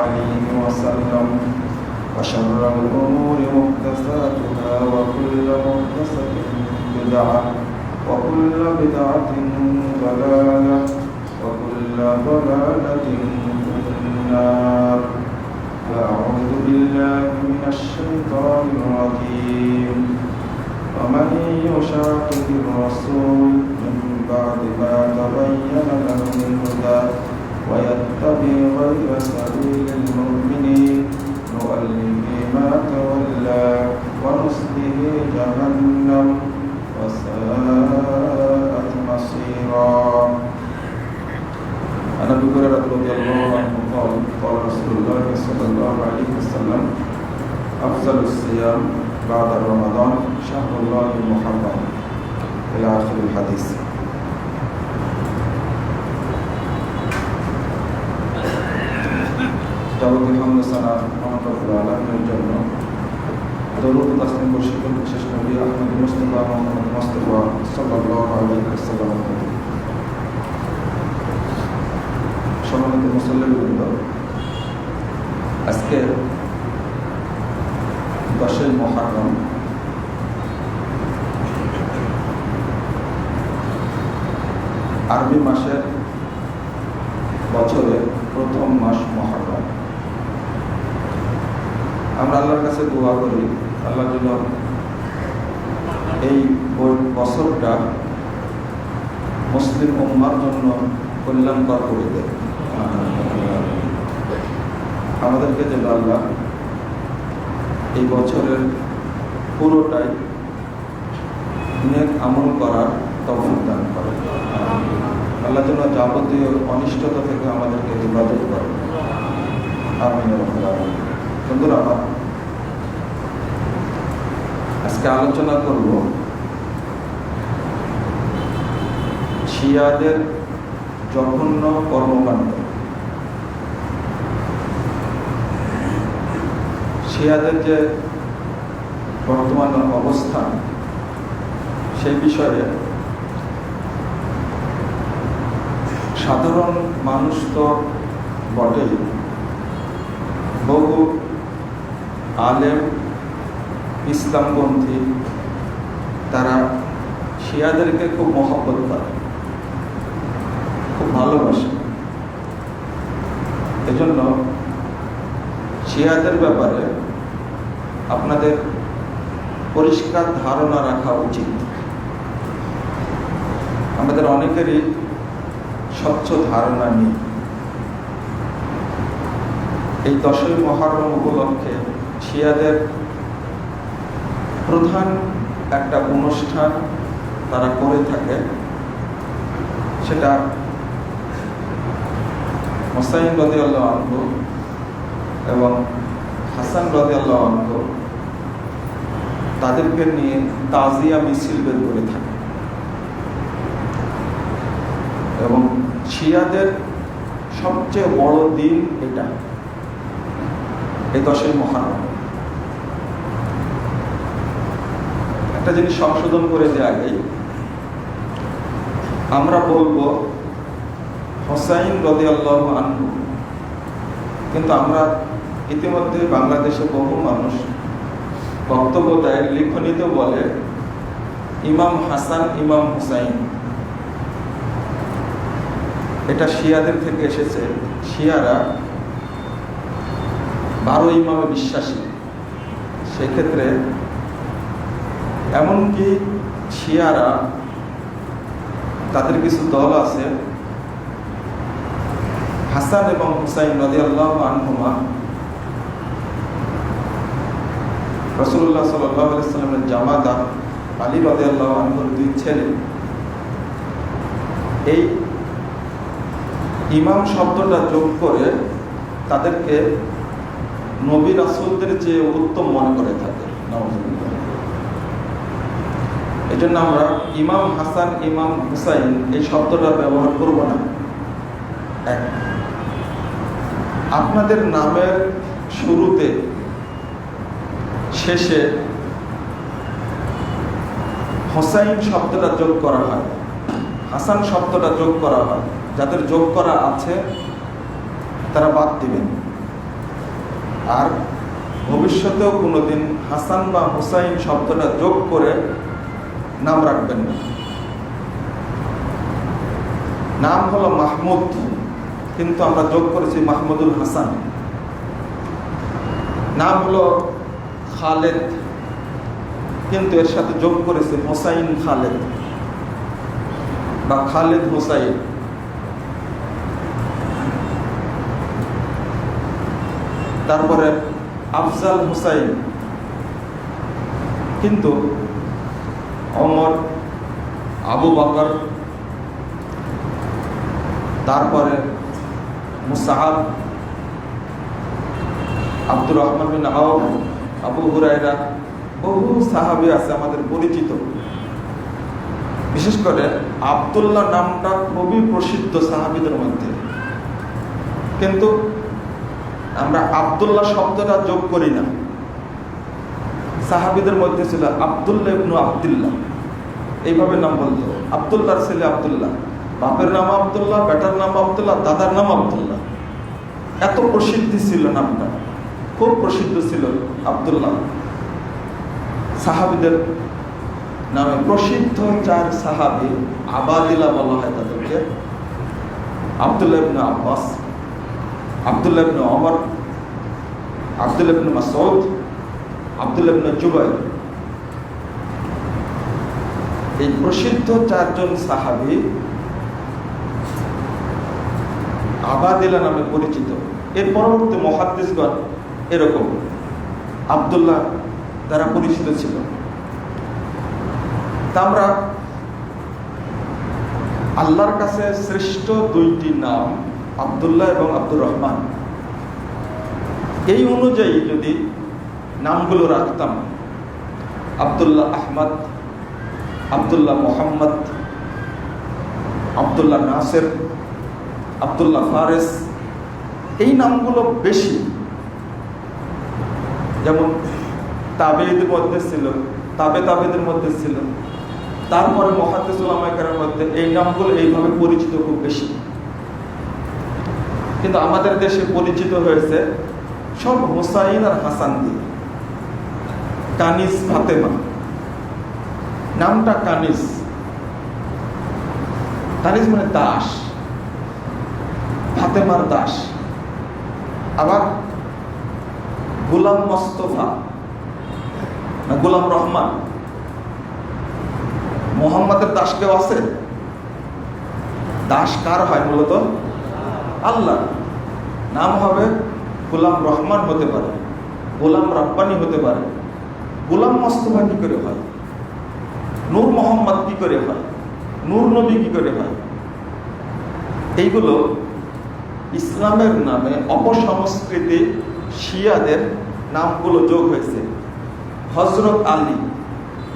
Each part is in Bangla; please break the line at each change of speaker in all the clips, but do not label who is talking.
عليه وسلم وشر الأمور محدثاتها وكل محدثة بدعة وكل بدعة ضلالة وكل ضلالة في النار. أعوذ بالله من الشيطان الرجيم. ومن يشاقق الرسول من بعد ما تبين له الهدى ويتبع غير سبيل المؤمنين نوله ما تولى ونصله جهنم وساءت مصيرا. عن ابي هريره رضي الله عنه قال قال رسول الله صلى الله عليه وسلم افضل الصيام بعد رمضان شهر الله المحرم الى اخر الحديث. যাবতীয় হামদ সানা মহান রব্বুল আলামিনের জন্য দরুদ ও তাসলিম বর্ষিত বিশেষ নবী আহমদ মুস্তাফা মুহাম্মদ মুস্তাফা সাল্লাল্লাহু আলাইহি ওয়াসাল্লাম। সম্মানিত মুসল্লিবৃন্দ, আজকে 10ই মুহররম। আরবি মাসের বছরের প্রথম মাস মুহররম। আমরা আল্লাহর কাছে দোয়া করি আল্লাহ যেন এই বছরটা মুসলিম উম্মার জন্য কল্যাণকর করে দেয়। আমাদেরকে যেন আল্লাহ এই বছরের পুরোটাই নেক আমল করার তৌফিক দান করে। আল্লাহ যেন যাবতীয় অনিষ্টতা থেকে আমাদেরকে হেফাজত করে। আমিন ইয়া রাব্বাল আলামিন। বন্ধুরা, আজকে আলোচনা করব শিয়াদের জঘন্য কর্মকাণ্ড। শিয়াদের যে বর্তমান অবস্থান সেই বিষয়ে সাধারণ মানুষ তো বটেই, বহু আলেম ইসলামপন্থী তারা শিয়াদেরকে খুব মহব্বত করে, খুব ভালোবাসে। এজন্য শিয়াদের ব্যাপারে আপনাদের পরিষ্কার ধারণা রাখা উচিত। আমাদের অনেকেরই স্বচ্ছ ধারণা নেই। এই 10ই মুহররম উপলক্ষে শিয়াদের প্রধান একটা অনুষ্ঠান তারা করে থাকে, সেটা হুসাইন রাদিয়াল্লাহু আনহু এবং হাসান রাদিয়াল্লাহু আনহু তাদেরকে নিয়ে তাজিয়া মিছিল বের করে থাকে। এবং শিয়াদের সবচেয়ে বড় দিন এটা, এই 10ই মুহররম। একটা জিনিস সংশোধন করে দেওয়া আগেই আমরা বলবো হুসাইন রাদিয়াল্লাহু আনহু, কিন্তু আমরা ইতিমধ্যে বাংলাদেশে বহু মানুষ বক্তব্য দেয়, লিখনীতে বলে ইমাম হাসান ইমাম হুসাইন। এটা শিয়াদের থেকে এসেছে। শিয়ারা 12 ইমামে বিশ্বাসী। সেক্ষেত্রে এমনকি শিয়ারা তাদের কিছু দল আছে, হাসান এবং হুসাইন রাদিয়াল্লাহু আনহুমা রাসূলুল্লাহ সাল্লাল্লাহু আলাইহি ওয়াসাল্লামের জামাতা আলী রাদিয়াল্লাহু আনহুর 2 ছেলে। এই ইমাম শব্দটা যোগ করে তাদেরকে নবী রাসূলদের চেয়ে উত্তম মনে করে থাকে। এই জন্য আমরা ইমাম হাসান ইমাম হুসাইন এই শব্দটা ব্যবহার করব না। আপনাদের নামের শুরুতে শেষে হুসাইন শব্দটা যোগ করা হয়, হাসান শব্দটা যোগ করা হয়। যাদের যোগ করা আছে তারা বাদ দিবেন। আর ভবিষ্যতেও কোনোদিন হাসান বা হুসাইন শব্দটা যোগ করে নাম রাখবেন না। নাম হলো মাহমুদ, কিন্তু আমরা যোগ করেছি মাহমুদুল হাসান। নাম হলো খালেদ, কিন্তু এর সাথে যোগ করেছে হোসাইন খালেদ বা খালেদ হোসাইন। তারপরে আফজাল হুসাইন, কিন্তু ওমর, আবু বকর, তারপরে মুসআব, আব্দুর রহমান বিন আওফ, আবু হুরায়রা, বহু সাহাবী আছে আমাদের পরিচিত। বিশেষ করে আব্দুল্লাহ নামটা খুবই প্রসিদ্ধ সাহাবীদের মধ্যে, কিন্তু আমরা আব্দুল্লাহ শব্দটা যোগ করি না। সাহাবীদের মধ্যে ছিল আব্দুল্লাহ ইবনু আব্দুল্লাহ, এইভাবে নাম বলতো। আব্দুল্লাহর ছেলে আব্দুল্লাহ, বাপের নাম আব্দুল্লাহ, বেটার নাম আব্দুল্লাহ, দাদার নাম আব্দুল্লাহ। এত প্রসিদ্ধি ছিল নামটা, খুব প্রসিদ্ধ ছিল আব্দুল্লাহ। সাহাবীদের নামে প্রসিদ্ধ 4 সাহাবী আবাদিলা বলা হয় তাদেরকে। আব্দুল্লাহ ইবনে আব্বাস, আব্দুল্লাহ ইবনে ওমর, আব্দুল্লাহ ইবনে মাসউদ, আব্দুল্লাহ ইবনে জুবাইর। এই প্রসিদ্ধ 4 জন সাহাবী আবাদিলা নামে পরিচিত। এর পরবর্তী মুহাদ্দিসগণ এরকম আব্দুল্লাহ দ্বারা পরিচিত ছিল। তা আমরা আল্লাহর কাছে শ্রেষ্ঠ 2টি নাম আব্দুল্লাহ এবং আব্দুর রহমান, এই অনুযায়ী যদি নামগুলো রাখতাম, আব্দুল্লাহ আহমদ, আব্দুল্লাহ মোহাম্মদ, আব্দুল্লাহ নাসের, আব্দুল্লাহ ফারেস, এই নামগুলো বেশি। যেমন তাবেঈদের মধ্যে ছিল, তাবেদের মধ্যে ছিল, তারপরে মুহাদ্দিস উলামায়ে মধ্যে এই নামগুলো এইভাবে পরিচিত খুব বেশি। কিন্তু আমাদের দেশে পরিচিত হয়েছে সব হুসাইন আর হাসান দিয়ে। কানিজ ফাতেমা, নামটা কানিজ, কানিজ মানে দাস, ফাতেমার দাস। আবার গোলাম মোস্তফা, গোলাম রহমান, মোহাম্মদের দাস কেউ আছে? দাস কার হয়? মূলত আল্লাহ। নাম হবে গোলাম রহমান হতে পারে, গোলাম রাব্বানি হতে পারে। গোলাম মোস্তফা কি করে হয়? নূর মোহাম্মদ কি করে হয়? নূর নবী কি করে হয়? এইগুলো ইসলামের নামে অপসংস্কৃতি, শিয়াদের নামগুলো যোগ হয়েছে। হযরত আলী,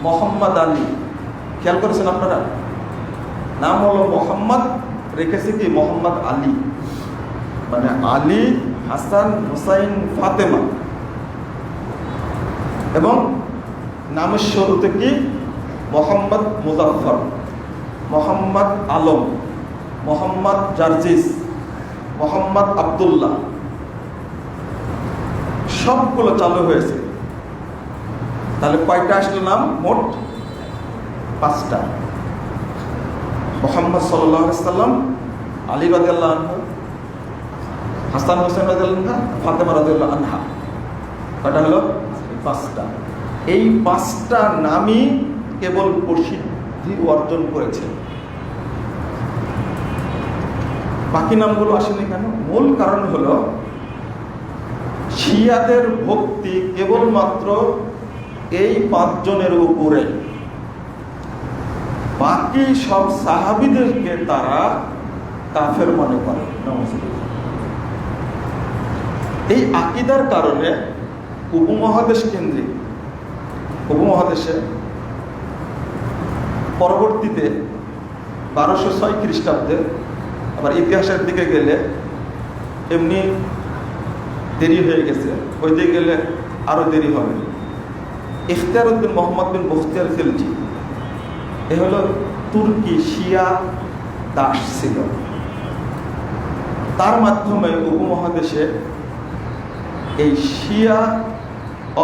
মোহাম্মদ আলী, খেয়াল করেছেন আপনারা? নাম হলো মোহাম্মদ, রেখেছে কি মোহাম্মদ আলী, মানে আলী, হাসান, হুসাইন, ফাতেমা। এবং নামের শুরুতে কি মোহাম্মদ মুজাফফর, মোহাম্মদ আলম, মোহাম্মদ জার্জিস, মোহাম্মদ আব্দুল্লাহ, সবগুলো চালু হয়েছে। তাহলে কয়টা আসলো নাম? মোট 5টা। মুহাম্মদ সাল্লাল্লাহু আলাইহি সাল্লাম, আলী রাদিয়াল্লাহু আনহু, হাসান হোসেন রাদিয়াল্লাহু আনহা, ফাতেমা রাদিয়াল্লাহু আনহা। কয়টা হলো? 5টা। এই 5টা নামই কেবল প্রসিদ্ধি অর্জন করেছে, বাকি নামগুলো আসেনি কেন? মূল কারণ হলো শিয়াদের ভক্তি কেবলমাত্র এই 5 জনের উপরে। বাকি সব সাহাবীদেরকে তারা কাফের মনে করে। এই আকীদার কারণে উপমহাদেশ কেন্দ্রিক, উপমহাদেশে পরবর্তীতে 1206 খ্রিস্টাব্দে, আবার ইতিহাসের দিকে গেলে এমনি দেরি হয়ে গেছে, ওই দিকে গেলে আরো দেরি হবে। ইখতিয়ার উদ্দিন মোহাম্মদ বিন বখতিয়ার খিলজি, এ হলো তুর্কি শিয়া দাস ছিল। তার মাধ্যমে উপমহাদেশে এই শিয়া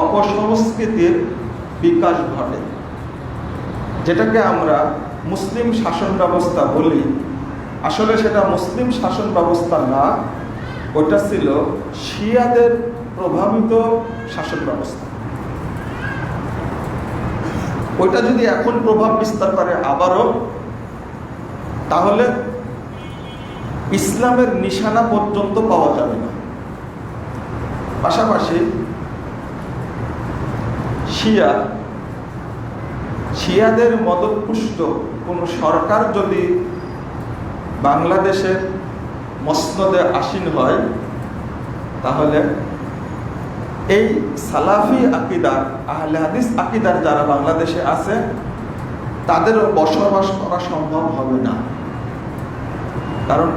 অপসংস্কৃতির বিকাশ ঘটে, যেটাকে আমরা মুসলিম শাসন ব্যবস্থা বলি। আসলে সেটা মুসলিম শাসন ব্যবস্থা না, ওটা ছিল শিয়াদের প্রভাবিত শাসন ব্যবস্থা। ওইটা যদি এখন প্রভাব বিস্তার করে আবারও, তাহলে ইসলামের নিশানা পর্যন্ত পাওয়া যাবে না। পাশাপাশি শিয়াদের মদতপুষ্ট কোনো সরকার যদি বাংলাদেশের মসনদে আসীন হয়, তাহলে এই সালাফি আকিদার, আহলে হাদিস আকিদার যারা বাংলাদেশে আছে, তাদের বসবাস করা সম্ভব হবে না। কারণ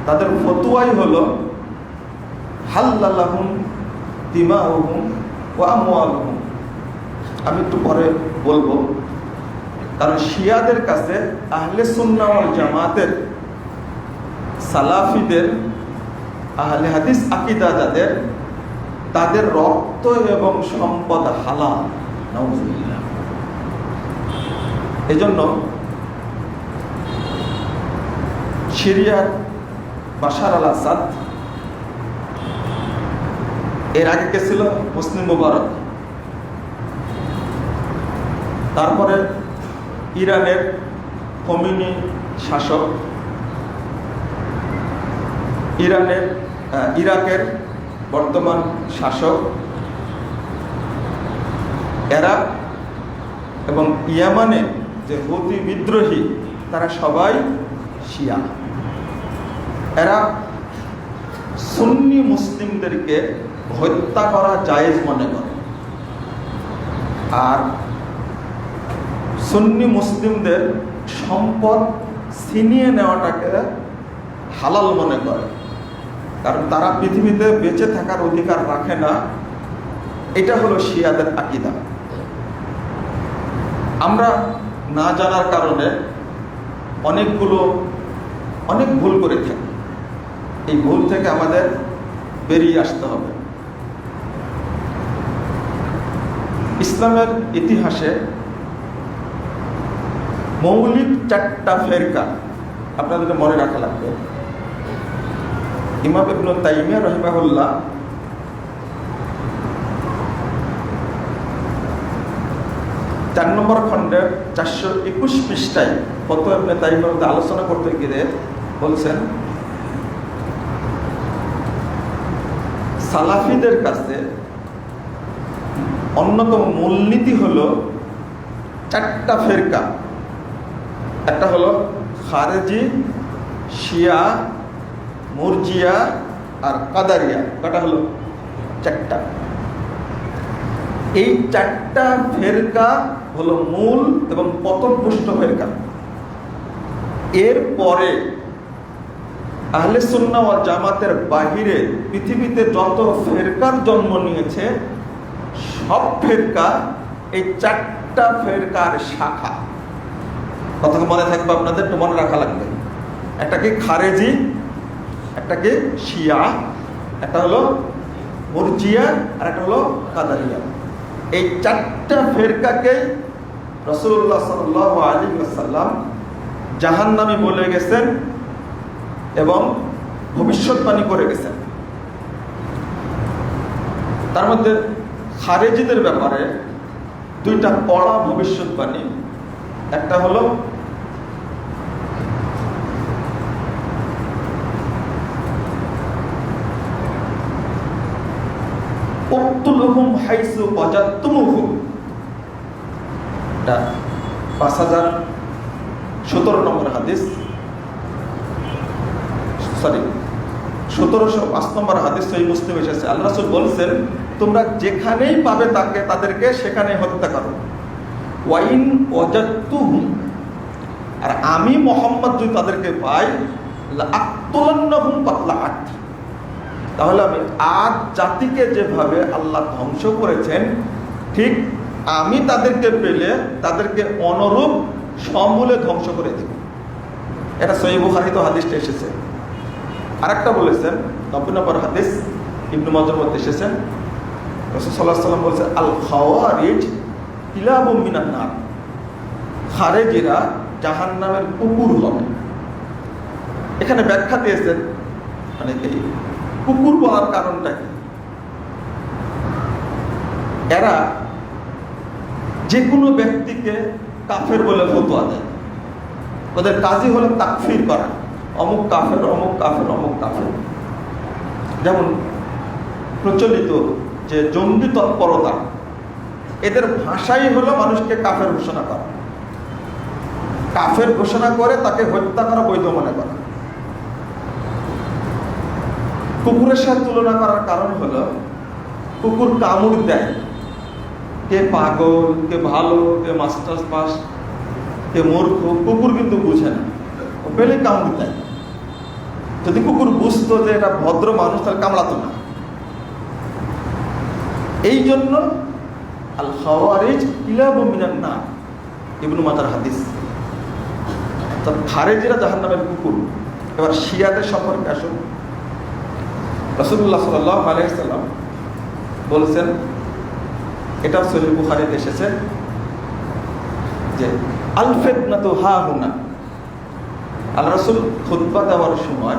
তাদের ফতোয়াই হলো হাল্লালাহুম দিমাউহুম ওয়া আমওয়ালুহুম। আমি একটু পরে বলবো। কারণ শিয়াদের কাছে আহলে সুন্নাহ ওয়াল জামাতের, সালাফিদের, আহলে হাদিস আকিদা যাদের, তাদের রক্ত এবং সম্পদ হালাল। নাউজুবিল্লাহ। এজন্য সিরিয়ার বাশার আল আসাদ, এর আগে কে ছিল? হোসনি মুবারক। তারপরে ইরানের খোমেনি শাসক, ইরাকের বর্তমান শাসক, এরা এবং ইয়ামানে যে হুতি বিদ্রোহী, তারা সবাই শিয়া। এরা সুন্নি মুসলিমদেরকে হত্যা করা জায়েজ মনে করে, আর সুন্নি মুসলিমদের সম্পদ ছিনিয়ে নেওয়াটাকে হালাল মনে করে। কারণ তারা পৃথিবীতে বেঁচে থাকার অধিকার রাখে না। এটা হলো শিয়াদের আকীদা। আমরা না জানার কারণে অনেক ভুল করে থাকি। এই ভুল থেকে আমাদের বেরিয়ে আসতে হবে। ইসলামের ইতিহাসে মৌলিক 4টা ফেরকা আপনাদের মনে রাখা লাগবে। ইমাম ইবনে তাইমিয়া রাহিমাহুল্লাহ চার নম্বর খণ্ডের 421 পৃষ্ঠায় ফতোয়া ইবনে তাইমিয়া আলোচনা করতে গিয়ে বলছেন, সালাফিদের কাছে অন্যতম মূলনীতি হলো 4টা ফেরকা। একটা হলো খারেজি, শিয়া, মুরজিয়া আর কাদারিয়া। কটা হলো? 4টা। এই 4টা ফেরকা হলো মূল এবং পতনপুষ্ট ফেরকা। এরপরে আহলে সুন্নাহ ওয়াল জামাতের বাহিরে পৃথিবীতে যত ফেরকার জন্ম নিয়েছে, সব ফেরকা এই 4টা ফেরকার শাখা। কথা মনে থাকবে আপনাদের, তো মনে রাখা লাগবে। একটা কি খারেজি, একটা কি শিয়া, একটা হলো মুরজিয়া, আর একটা হলো কাদারিয়া। এই 4টা ফেরকাকে রাসূলুল্লাহ সাল্লাল্লাহু আলাইহি ওয়াসাল্লাম জাহান্নামী বলে গেছেন এবং ভবিষ্যৎবাণী করে গেছেন। তার মধ্যে খারেজিদের ব্যাপারে 2টা পড়া ভবিষ্যৎবাণী। একটা হলো উক্তুলহুম হাইসু ওয়াজাদতুমুহুম, এটা 5017 নম্বর হাদিস, 1705 নম্বর হাদিস সহিহ মুসলিম এসেছে। আল্লাহ রাসূল বলেছেন, তোমরা যেখানেই পাবে তাদেরকে সেখানে হত্যা করো। ওয়াইন ওয়াজাদতুহুম, আর আমি মুহাম্মদ যদি তাদেরকে পাই, লাআকতুলান্নাহুম কাতলা আদ, তাহলে আমি আদ জাতিকে যেভাবে আল্লাহ ধ্বংস করেছেন, ঠিক আমি তাদেরকে পেলে তাদেরকে অনুরূপ সমূলে ধ্বংস করে দেব। এটা সহিহ বুখারীতে হাদিসটা এসেছে। আরেকটা বলেছেন 90 নম্বর হাদিস, ইবনে মাজার মধ্যে এসেছেন, রাসূল সাল্লাল্লাহু আলাইহি ওয়াসাল্লাম বলেছেন আল খাওয়ারিজ কিলাবুম মিনান নার, খারেজিরা জাহান্নামের কুকুর হবে। এখানে ব্যাখ্যা দিয়েছেন মানে এই কুকুর বলার কারণটা কি। এরা যে কোনো ব্যক্তিকে কাফের বলে ফতোয়া দেয়, ওদের কাজই হলো তাকফির করা, অমুক কাফের, অমুক কাফের, অমুক কাফের। যেমন প্রচলিত যে জঙ্গি তৎপরতা, এদের ভাষাই হলো মানুষকে কাফের ঘোষণা করা, কাফের ঘোষণা করে তাকে হত্যা করা বৈধ মনে করা। কুকুরের সাথে তুলনা করার কারণ হলো কুকুর কামড় দেয়, কে পাগল, কে ভালো, কে মাস্টার্স পাস, কে মূর্খ, কুকুর কিন্তু বুঝে না, ও পেলে কামড় দেয়। যদি কুকুর বুঝতো যে এটা ভদ্র মানুষ তাহলে কামড়াতো না। এই জন্য আল খাওয়ারিজ কিলাবুম মিনান নার, ইবনে মাজার হাদিস। তো খারেজিরা জাহান্নামের কুকুর। এবার শিয়াদের সম্পর্কে আসুন। রাসূলুল্লাহ সাল্লাল্লাহু আলাইহি ওয়াসাল্লাম বলেছেন, এটা সহিহ বুখারীতে এসেছে যে আল ফিতনাতু হা হুনা। আল্লাহ রাসূল খুতবা দেওয়ার সময়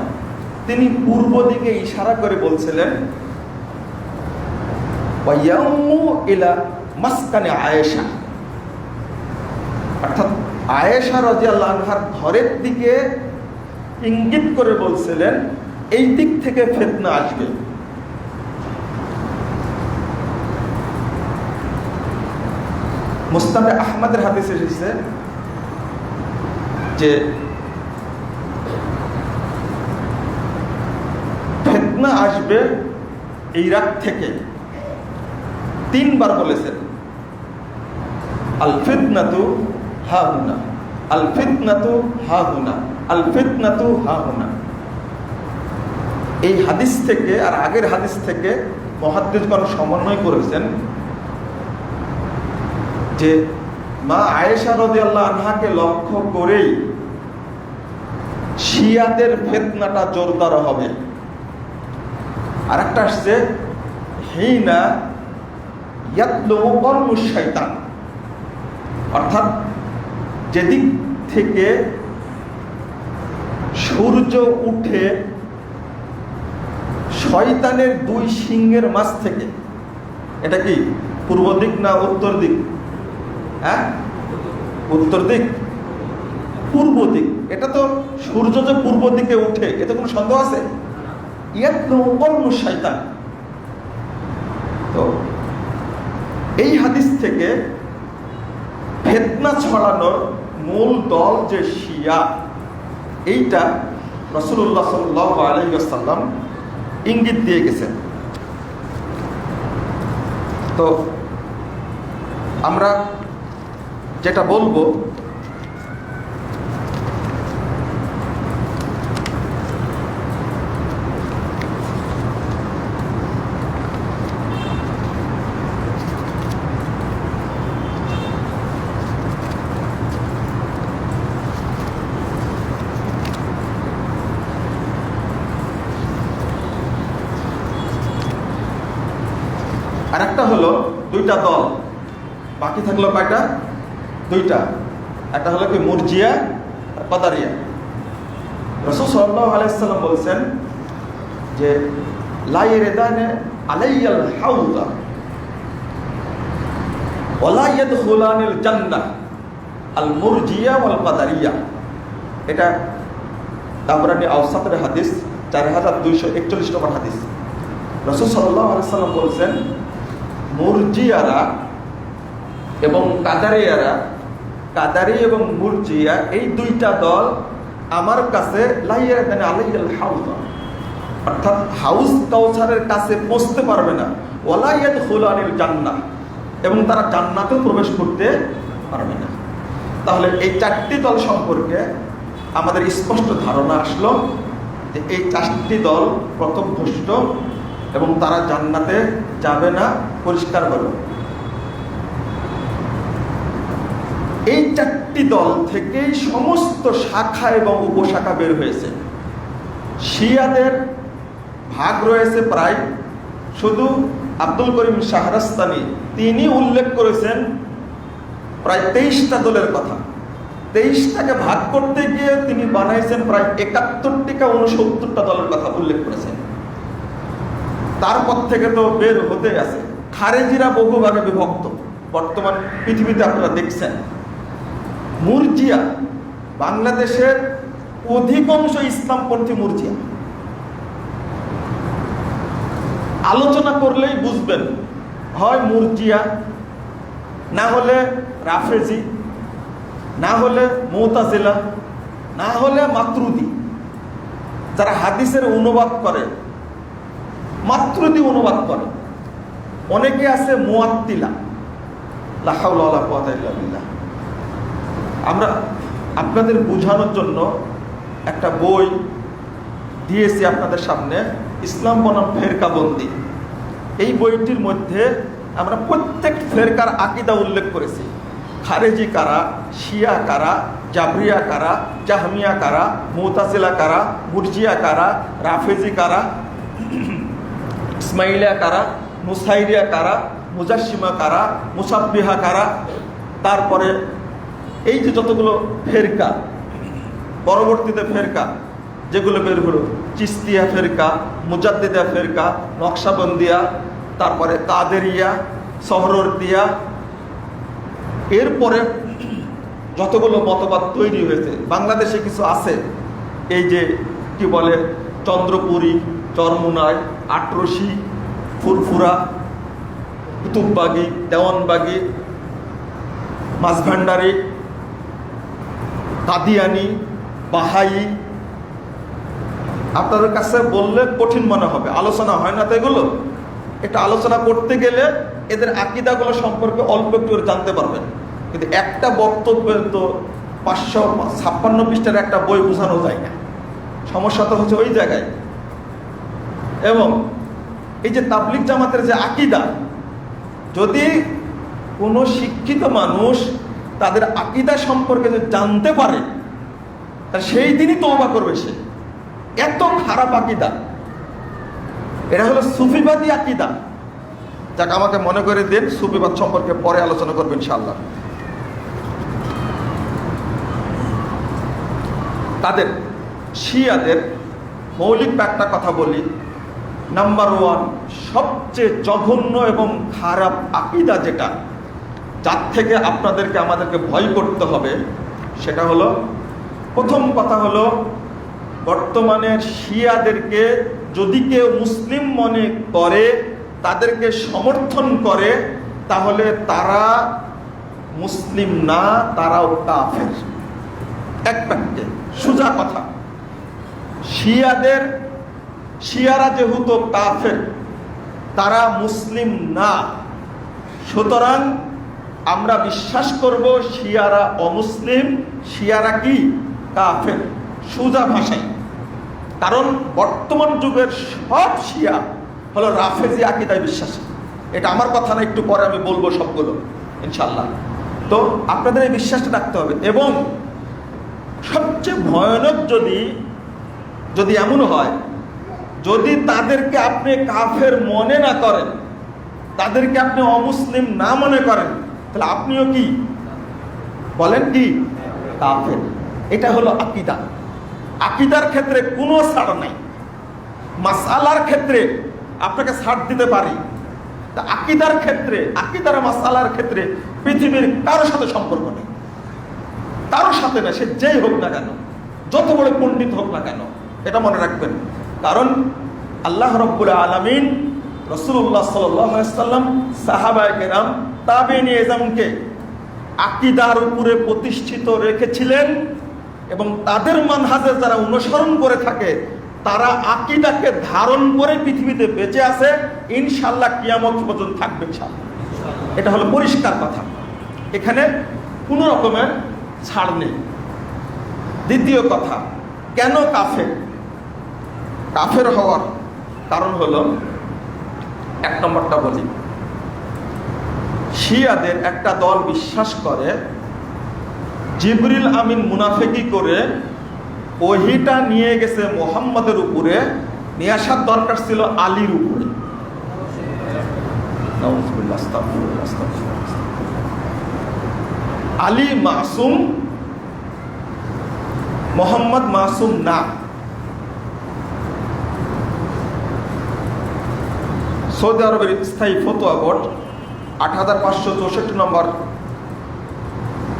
তিনি পূর্ব দিকে ইশারা করে বলছিলেন ওয়া ইয়াউমু ইলা মাসকানি আয়েশা, অর্থাৎ আয়েশা রাদিয়াল্লাহু আনহার ঘরের দিকে ইঙ্গিত করে বলছিলেন এই দিক থেকে ফিতনা আসবে। মুসনাদে আহমদের হাদিসে এসেছে যে ফিতনা আসবে ইরাক থেকে, 3 বার বলেছেন আল ফিতনাতু হা হুনা, আল ফিতনাতু হা হুনা, আল ফিতনাতু হা হুনা। এই হাদিস থেকে আর আগের হাদিস থেকে মুহাদ্দিসগণ সমন্বয় করেছেন যে মা আয়েশা রাদিয়াল্লাহু আনহাকে লক্ষ্য করেই শিয়াদের ফিতনাটা জোরদার হবে। আরেকটা আসছে হিনা ইয়াতলু কর্মুশ শয়তান, অর্থাৎ যেদিক থেকে সূর্য উঠে শয়তানের 2 সিংহের মাঝ থেকে, এটা কি পূর্ব দিক না উত্তর দিক? হ্যাঁ, উত্তর দিক, পূর্ব দিক। এটা তো সূর্য যে পূর্ব দিকে উঠে এতে কোনো সন্দেহ আছে? ইয়াতলু কর্মুশ শয়তান। তো এই হাদিস থেকে ফিতনা ছড়ানোর মূল দল যে শিয়া, এইটা রাসূলুল্লাহ সাল্লাল্লাহু আলাইহি ওয়াসাল্লাম ইঙ্গিত দিয়ে গেছেন। তো আমরা যেটা বলবো, আর একটা হলো 2টা দল, বাকি থাকলো কয়টা? 2টা। একটা হলো কি মুরজিয়া আর কাদারিয়া। রাসূল সাল্লাল্লাহু আলাইহি ওয়াসাল্লাম বলেছেন যে লা ইয়ারদানা আলাইয়াল হাউযা ওয়ালা ইয়াদখুলানিল জান্নাহ আল মুরজিয়া ওয়াল কাদারিয়া। এটা তাবরানী আওসাতের হাদিস, 4241 নম্বর হাদিস। রাসূল সাল্লাল্লাহু আলাইহি ওয়াসাল্লাম বলেছেন মুরজিয়ারা এবং কাদারিয়ারা, কাদারি এবং মুরজিয়া এই 2টা দল আমার কাছে লাইয়াদানা আলাইয়াল হাউযা, অর্থাৎ হাউজ কাউসারের কাছে পৌঁছতে পারবে না, ওয়ালা ইয়াদখুলানিল জান্নাহ, এবং তারা জান্নাতেও প্রবেশ করতে পারবে না। তাহলে এই 4টি দল সম্পর্কে আমাদের স্পষ্ট ধারণা আসলো যে এই 4টি দল পথভ্রষ্ট এবং তারা জান্নাতে যাবে না, পরিষ্কার হলো। এই 4টি দল থেকেই সমস্ত শাখা এবং উপশাখা বের হয়েছে। শিয়াদের ভাগ রয়েছে প্রায় শুধু আব্দুল করিম শাহরাস্তানি তিনি উল্লেখ করেছেন প্রায় 23টা দলের কথা। 23টাকে ভাগ করতে গিয়ে তিনি বানাইছেন প্রায় 71টা 69টা দলের কথা উল্লেখ করেছেন। তারপর থেকে তো বের হতে আছে। খারেজিরা বহু ভাগে বিভক্ত, বর্তমান পৃথিবীতে আপনারা দেখছেন। মুরজিয়া, বাংলাদেশের অধিকাংশ ইসলামপন্থী মুরজিয়া। আলোচনা করলেই বুঝবেন, হয় মুরজিয়া, না হলে রাফেজি, না হলে মুতাজিলা, না হলে মাতরুদি। যারা হাদিসের অনুবাদ করে, মাতরুদি অনুবাদ করে। অনেকে আছে মুআত্তিলা, লা হাওলা ওয়ালা কুওয়াতা ইল্লা বিল্লাহ। আমরা আপনাদের বোঝানোর জন্য একটা বই দিয়েছি আপনাদের সামনে, ইসলাম বনাম ফেরকাবন্দি। এই বইটির মধ্যে আমরা প্রত্যেক ফেরকার আকীদা উল্লেখ করেছি। খারেজি কারা, শিয়া কারা, জাবরিয়া কারা, জাহমিয়া কারা, মুতাজিলা কারা, মুরজিয়া কারা, রাফেজি কারা, ইসমাইলিয়া কারা, মুসাইরিয়া কারা, মুজাসসিমা কারা, মুসাব্বিহা কারা। তারপরে এই যে যতগুলো ফেরকা, পরবর্তীতে ফেরকা যেগুলো বের হলো, চিস্তিয়া ফেরকা, মুজাদ্দিদা ফেরকা, নকশাবন্দিয়া, তারপরে কাদেরিয়া, সোহরাওয়ার্দিয়া। এরপরে যতগুলো মতবাদ তৈরি হয়েছে, বাংলাদেশে কিছু আছে, এই যে কি বলে চন্দ্রপুরী, চরমুনাই, আটরশি, ফুরফুরা, কুতুববাগি, দেওয়ানবাগি, মাঝভান্ডারি, কাদিয়ানি, বাহাই। আপনাদের কাছে বললে কঠিন মনে হবে, আলোচনা হয় না তো এগুলো। এটা আলোচনা করতে গেলে এদের আকীদাগুলো সম্পর্কে অল্প একটু জানতে পারবেন, কিন্তু একটা বক্তব্যে তো 556 পৃষ্ঠার একটা বই বোঝানো যায় না। সমস্যা তো হচ্ছে ওই জায়গায়। এবং এই যে তাবলিগ জামাতের যে আকীদা, যদি কোনো শিক্ষিত মানুষ তাদের আকীদা সম্পর্কে যদি জানতে পারে, তা সেই দিনই তওবা করবে সে। এত খারাপ আকীদা, এটা হলো সুফিবাদী আকীদা। যাকে আমাকে মনে করে দেন, সুফিবাদ সম্পর্কে পরে আলোচনা করবেন ইনশাআল্লাহ। তাদের শিয়াদের মৌলিক একটা কথা বলি, নাম্বার 1 সবচেয়ে জঘন্য এবং খারাপ আকীদা যেটা, যার থেকে আপনাদেরকে আমাদেরকে ভয় করতে হবে, সেটা হলো, প্রথম কথা হলো, বর্তমানের শিয়াদেরকে যদি কেউ মুসলিম মনে করে, তাদেরকে সমর্থন করে, তাহলে তারা মুসলিম না, তারাও কাফের। এক বাক্যে সোজা কথা। শিয়ারা যেহেতু কাফের, তারা মুসলিম না, সুতরাং আমরা বিশ্বাস করব শিয়ারা অমুসলিম, শিয়ারা কি কাফের, সোজা ভাষায়। কারণ বর্তমান যুগের সব শিয়া হলো রাফেজি আকীদায় বিশ্বাসী। এটা আমার কথা না, একটু পরে আমি বলবো সবগুলো ইনশাআল্লাহ। তো আপনাদের এই বিশ্বাসটা রাখতে হবে। এবং সবচেয়ে ভয়ানক যদি এমন হয়, যদি তাদেরকে আপনি কাফের মনে না করেন, তাদেরকে আপনি অমুসলিম না মনে করেন, তাহলে আপনিও কি বলেন, কি কাফের। এটা হলো আকীদা। আকীদার ক্ষেত্রে কোনো ছাড় নাই। মাসআলার ক্ষেত্রে আপনাকে ছাড় দিতে পারি, তা আকীদার ক্ষেত্রে, আকীদার মাসআলার ক্ষেত্রে পৃথিবীর কারোর সাথে সম্পর্ক নেই, কারোর সাথে না, সে যেই হোক না কেন, যত বড় পণ্ডিত হোক না কেন। এটা মনে রাখবেন। কারণ আল্লাহ রাব্বুল আলামিন, রাসূলুল্লাহ সাল্লাল্লাহু আলাইহি ওয়াসাল্লাম, সাহাবায়ে কেরাম, তাবেঈন এজমকে আকীদার উপরে প্রতিষ্ঠিত রেখেছিলেন। এবং তাদের মানহাজে যারা অনুসরণ করে থাকে, তারা আকীদাকে ধারণ করে পৃথিবীতে বেঁচে আছে, ইনশাআল্লাহ কিয়ামত পর্যন্ত থাকবে ইনশাআল্লাহ। এটা হলো পরিষ্কার কথা, এখানে কোনো রকমের ছাড় নেই। দ্বিতীয় কথা, কেন কাফের হওয়ার কারণ হলো, 1 নম্বরটা বলি, শিয়াদের একটা দল বিশ্বাস করে জিবরিল আমিন মুনাফিকি করে ওহিটা নিয়ে গেছে মুহাম্মাদের উপরে, নিয়ে আসার দরকার ছিল আলীর উপরে। নাউযুবিল্লাহ, আস্তাগফিরুল্লাহ, আস্তাগফিরুল্লাহ। আলী মাসুম, মোহাম্মদ মাসুম না। সৌদি আরবের স্থায়ী ফতোয়া বোর্ড ৮৫৬৪ নম্বর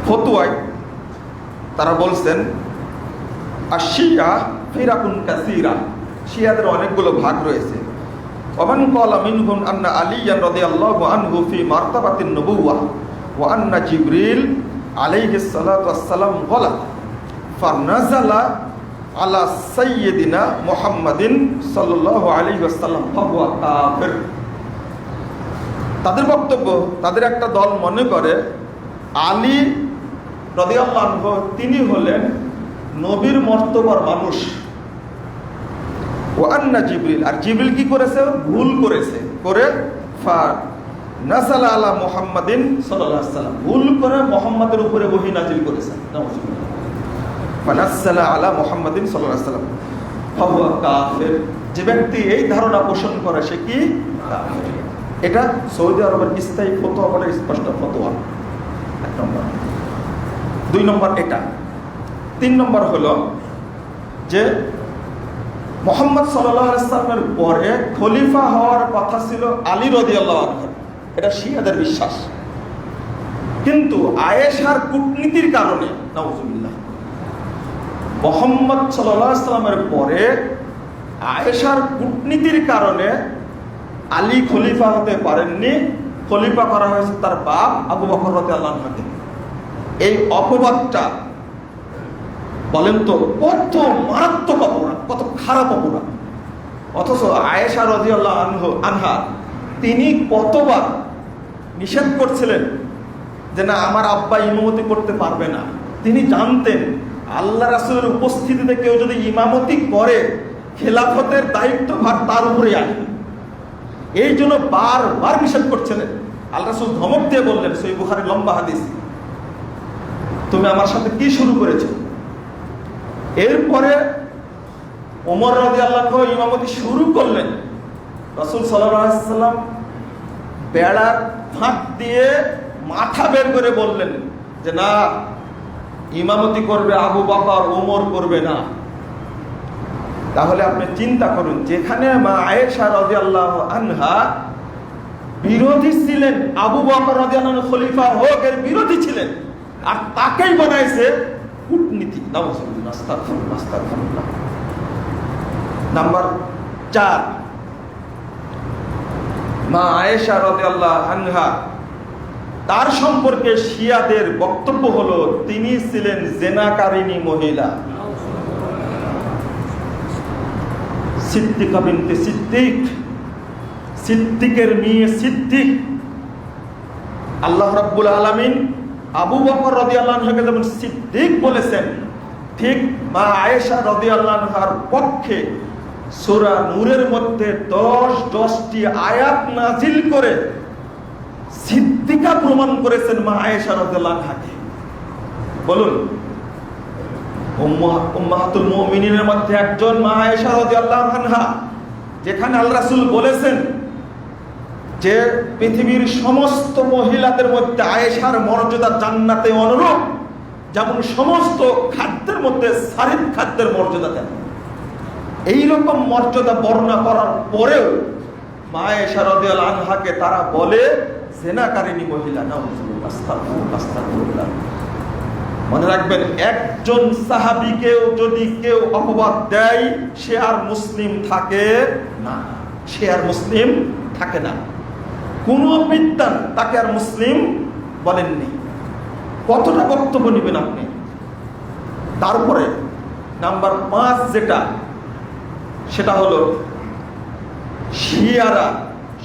ফতোয়ায় তারা বলছেন, আশিয়া ফিরাকুন কাসীরা, শিয়াদের অনেকগুলো ভাগ রয়েছে। ওমান ক্বালা মিনহুম আন্না আলিয়ান রাদিয়াল্লাহু আনহু ফি মারতাবাতিন নবুওয়াহ ওয়া আন্না জিবরিল আলাইহিস সালাতু ওয়াস সালাম ক্বালা ফানাযালা আলা সাইয়্যিদিনা মুহাম্মাদিন সাল্লাল্লাহু আলাইহি ওয়াসাল্লাম ফাহুয়া কাফির। তাদের বক্তব্য, তাদের একটা দল মনে করে আলী রাদিয়াল্লাহু আনহু তিনি হলেন নবীর মর্তবার মানুষ, ও আন্না জিবরিল, আর জিবরিল কি করেছে? ভুল করেছে, করে নাযালা আলা মুহাম্মাদিন সাল্লাল্লাহু আলাইহি ওয়াসাল্লাম, ভুল করে মুহাম্মাদের উপরে ওহী নাযিল করেছে। নাউযুবিল্লাহ। ফানাযালা আলা মুহাম্মাদিন সাল্লাল্লাহু আলাইহি ওয়াসাল্লাম ফাহুয়া কাফির। যে ব্যক্তি এই ধারণা পোষণ করে সে কি? কাফির। এটা সৌদি আরবের স্থায়ী ফতোয়া বলে স্পষ্ট ফতোয়া। এক নম্বর। দুই নম্বর এটা। তিন নম্বর হলো যে মুহাম্মদ সাল্লাল্লাহু আলাইহি ওয়াসাল্লামের পরে খলিফা হওয়ার কথা ছিল আলী রাদিয়াল্লাহু আনহু, এটা শিয়াদের বিশ্বাস। কিন্তু আয়েশার কূটনীতির কারণে, নাউযুবিল্লাহ, মুহাম্মদ সাল্লাল্লাহু আলাইহি ওয়াসাল্লামের পরে আয়েশার কূটনীতির কারণে আলী খলিফা হতে পারেননি, খলিফা করা হয়েছে তার বাপ আবু বকর রাদিয়াল্লাহু আনহুকে। এই অপবাদটা বলেন তো কত মারাত্মক অপরাধ, কত খারাপ অপরাধ। অথচ আয়েশা রাদিয়াল্লাহু আনহা তিনি কতবার নিষেধ করছিলেন যে না, আমার আব্বা ইমামতি করতে পারবে না। তিনি জানতেন আল্লাহ রাসূলের উপস্থিতিতে কেউ যদি ইমামতি করে খেলাফতের দায়িত্বভার তার উপরে আসবে, এই জন্য বারবার নিষেধ করছিলেন। আল্লাহ রাসূল ধমক দিয়ে বললেন, সহিহ বুখারীর লম্বা হাদিস, তুমি আমার সাথে কি শুরু করেছো? এরপরে ওমর রাদিয়াল্লাহু আনহু ইমামতি শুরু করলেন। রাসূল সাল্লাল্লাহু আলাইহি ওয়াসাল্লাম বেড়ার ফাঁক দিয়ে মাথা বের করে বললেন যে না, ইমামতি করবে আবু বকর, ওমর করবে না। তাহলে আপনি চিন্তা করুন, যেখানে মা আয়েশা রাদিয়াল্লাহু আনহা বিরোধী ছিলেন, আবু বকর রাদিয়াল্লাহু আনহু খলিফা হোক এর বিরোধী ছিলেন, আর তাকেই বানাইছে কূটনীতি। নাউযুবিল্লাহ, আস্তাগফিরুল্লাহ, আস্তাগফিরুল্লাহ। নাম্বার 4, মা আয়েশা রাদিয়াল্লাহু আনহা, তার সম্পর্কে শিয়াদের বক্তব্য হলো তিনি ছিলেন জেনাকারিনী মহিলা। সিদ্দিকা বিনতে সিদ্দিক, সিদ্দিকের মেয়ে সিদ্দিক। আল্লাহ রাব্বুল আলামিন আবু বকর রাদিয়াল্লাহু আনহুকে যেমন সিদ্দিক বলেছেন, ঠিক মা আয়েশা রাদিয়াল্লাহু আনহার পক্ষে সূরা নূরের মধ্যে 10টি আয়াত নাজিল করে সিদ্দিকা প্রমাণ করেছেন মা আয়েশা রাদিয়াল্লাহু আনহাকে। বলুন, উম্মাহাতুল মুমিনিনের মধ্যে একজন মা আয়েশা রাদিয়াল্লাহু আনহা, যেখানে আল্লাহ রাসূল বলেছেন যে পৃথিবীর সমস্ত মহিলাদের মধ্যে আয়েশার মর্যাদা জান্নাতে অনুরূপ, যেমন সমস্ত খাদ্যের মধ্যে সারিদ খাদ্যের মর্যাদা দেন। এইরকম মর্যাদা বর্ণনা করার পরেও মা আয়েশা রাদিয়াল্লাহু আনহাকে তারা বলে জেনাকারিনী মহিলা। নাউযুবিল্লাহ, আস্তাগফিরুল্লাহ, আস্তাগফিরুল্লাহ। মনে রাখবেন, একজন সাহাবীকেও যদি কেউ অপবাদ দেয় সে আর মুসলিম থাকে না, সে আর মুসলিম থাকে না। কোন বিদ্বান তাকে আর মুসলিম বলেননি। কতটা বক্তব্য নেবেন আপনি? তারপরে নাম্বার 5 যেটা, সেটা হলো শিয়ারা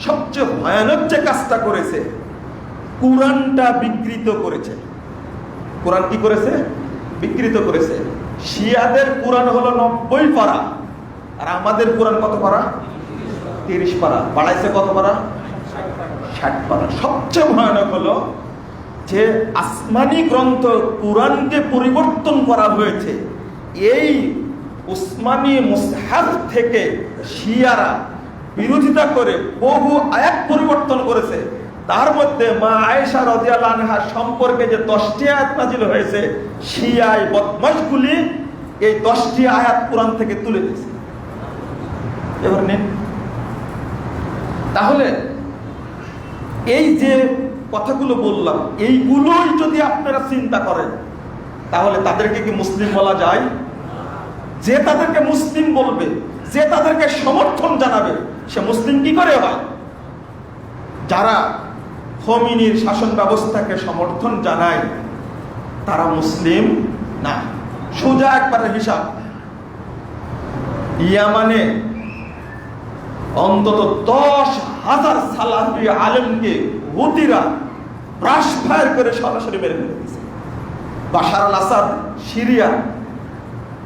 সবচেয়ে ভয়ানক যে কাজটা করেছে, কুরআনটা বিকৃত করেছে। কোরআন কি করেছে? বিকৃত করেছে। শিয়াদের কোরআন হলো 90 পারা, আর আমাদের কোরআন কত পারা? 30 পারা। বাড়াইছে কত পারা? 60 পারা। সবচেয়ে ভয়ানক হলো যে আসমানি গ্রন্থ কোরআনকে পরিবর্তন করা হয়েছে। এই উসমানী মুসহাফ থেকে শিয়ারা বিরোধিতা করে বহু আয়াত পরিবর্তন করেছে। তার মধ্যে মা আয়েশা রাদিয়াল্লাহু আনহা সম্পর্কে যে 10টি আয়াত নাযিল হয়েছে, শিয়াই বদমাশগুলি এই 10টি আয়াত কোরআন থেকে তুলে দিয়েছে। এবার নেন, তাহলে এই যে কথাগুলো বললাম, এইগুলোই যদি আপনারা চিন্তা করেন, তাহলে তাদেরকে কি মুসলিম বলা যায়? যে তাদেরকে মুসলিম বলবে, যে তাদেরকে সমর্থন জানাবে, সে মুসলিম কি করে হয়? যারা খোমেনির শাসন ব্যবস্থাকে সমর্থন জানায় তারা মুসলিম না। সোজা একবারের হিসাব, ইয়ামানে অন্তত 10,000 সালাফি আলেমকে হুতিরা ব্রাশ ফায়ার করে সরাসরি মেরে ফেলে দিয়েছে। বাশার আল আসাদ সিরিয়া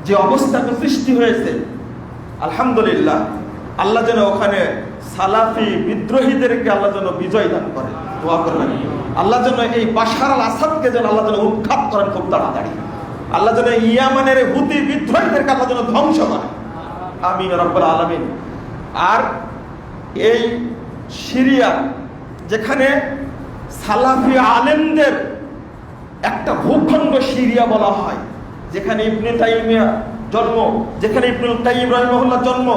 যে অবস্থা সৃষ্টি হয়েছে, আলহামদুলিল্লাহ, আল্লাহ যেন ওখানে সালাফি বিদ্রোহীদেরকে আল্লাহ যেন বিজয় দান করে, দোয়া করবেন। আল্লাহ যেন এই বাশার আল আসাদকে যেন আল্লাহ যেন উৎখাত করেন খুব তাড়াতাড়ি। আল্লাহ যেন ইয়ামানের হুতি বিদ্রোহীদেরকে আল্লাহ যেন ধ্বংস করে, আমিন রাব্বুল আলামিন। আর এই সিরিয়া, যেখানে সালাফি আলেমদের একটা ভূখণ্ড সিরিয়া বলা হয়, যেখানে ইবনে তাইমিয়া জন্ম, যেখানে ইবনুল কাইয়িম রাহিমাহুল্লাহ জন্ম,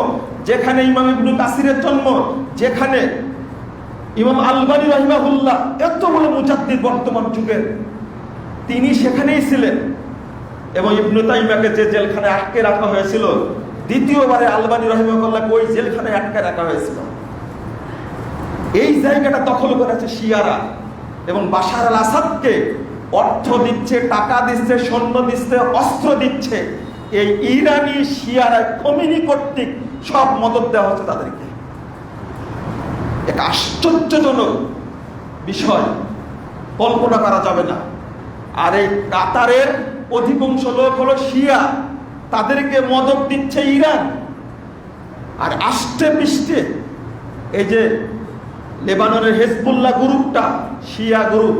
যেখানে ইমাম ইবনে কাসিরের জন্ম, যেখানে ইমাম আলবানী রাহিমাহুল্লাহ, এত বড় মুজাদ্দিদ বর্তমান যুগের, তিনি সেখানেই ছিলেন। এবং ইবনে তাইমিয়াকে যে জেলখানে আটকে রাখা হয়েছিল, দ্বিতীয়বারে আলবানী রাহিমাহুল্লাহকে ওই জেলখানায় আটকে রাখা হয়েছিল। এই জায়গাটা দখল করেছে শিয়ারা এবং বাশার আল আসাদকে অর্থ দিচ্ছে, টাকা দিচ্ছে, সৈন্য দিচ্ছে, অস্ত্র দিচ্ছে। এই ইরানি শিয়ারা খোমেনি কর্তৃক সব মদত দেওয়া হচ্ছে তাদেরকে। এক আশ্চর্যজনক বিষয়, কল্পনা করা যাবে না। আর এই কাতারের অধিকাংশ লোক হলো শিয়া, তাদেরকে মদত দিচ্ছে ইরান। আর আষ্টে পৃষ্ঠে এই যে লেবাননের হেজবুল্লাহ গ্রুপটা, শিয়া গ্রুপ,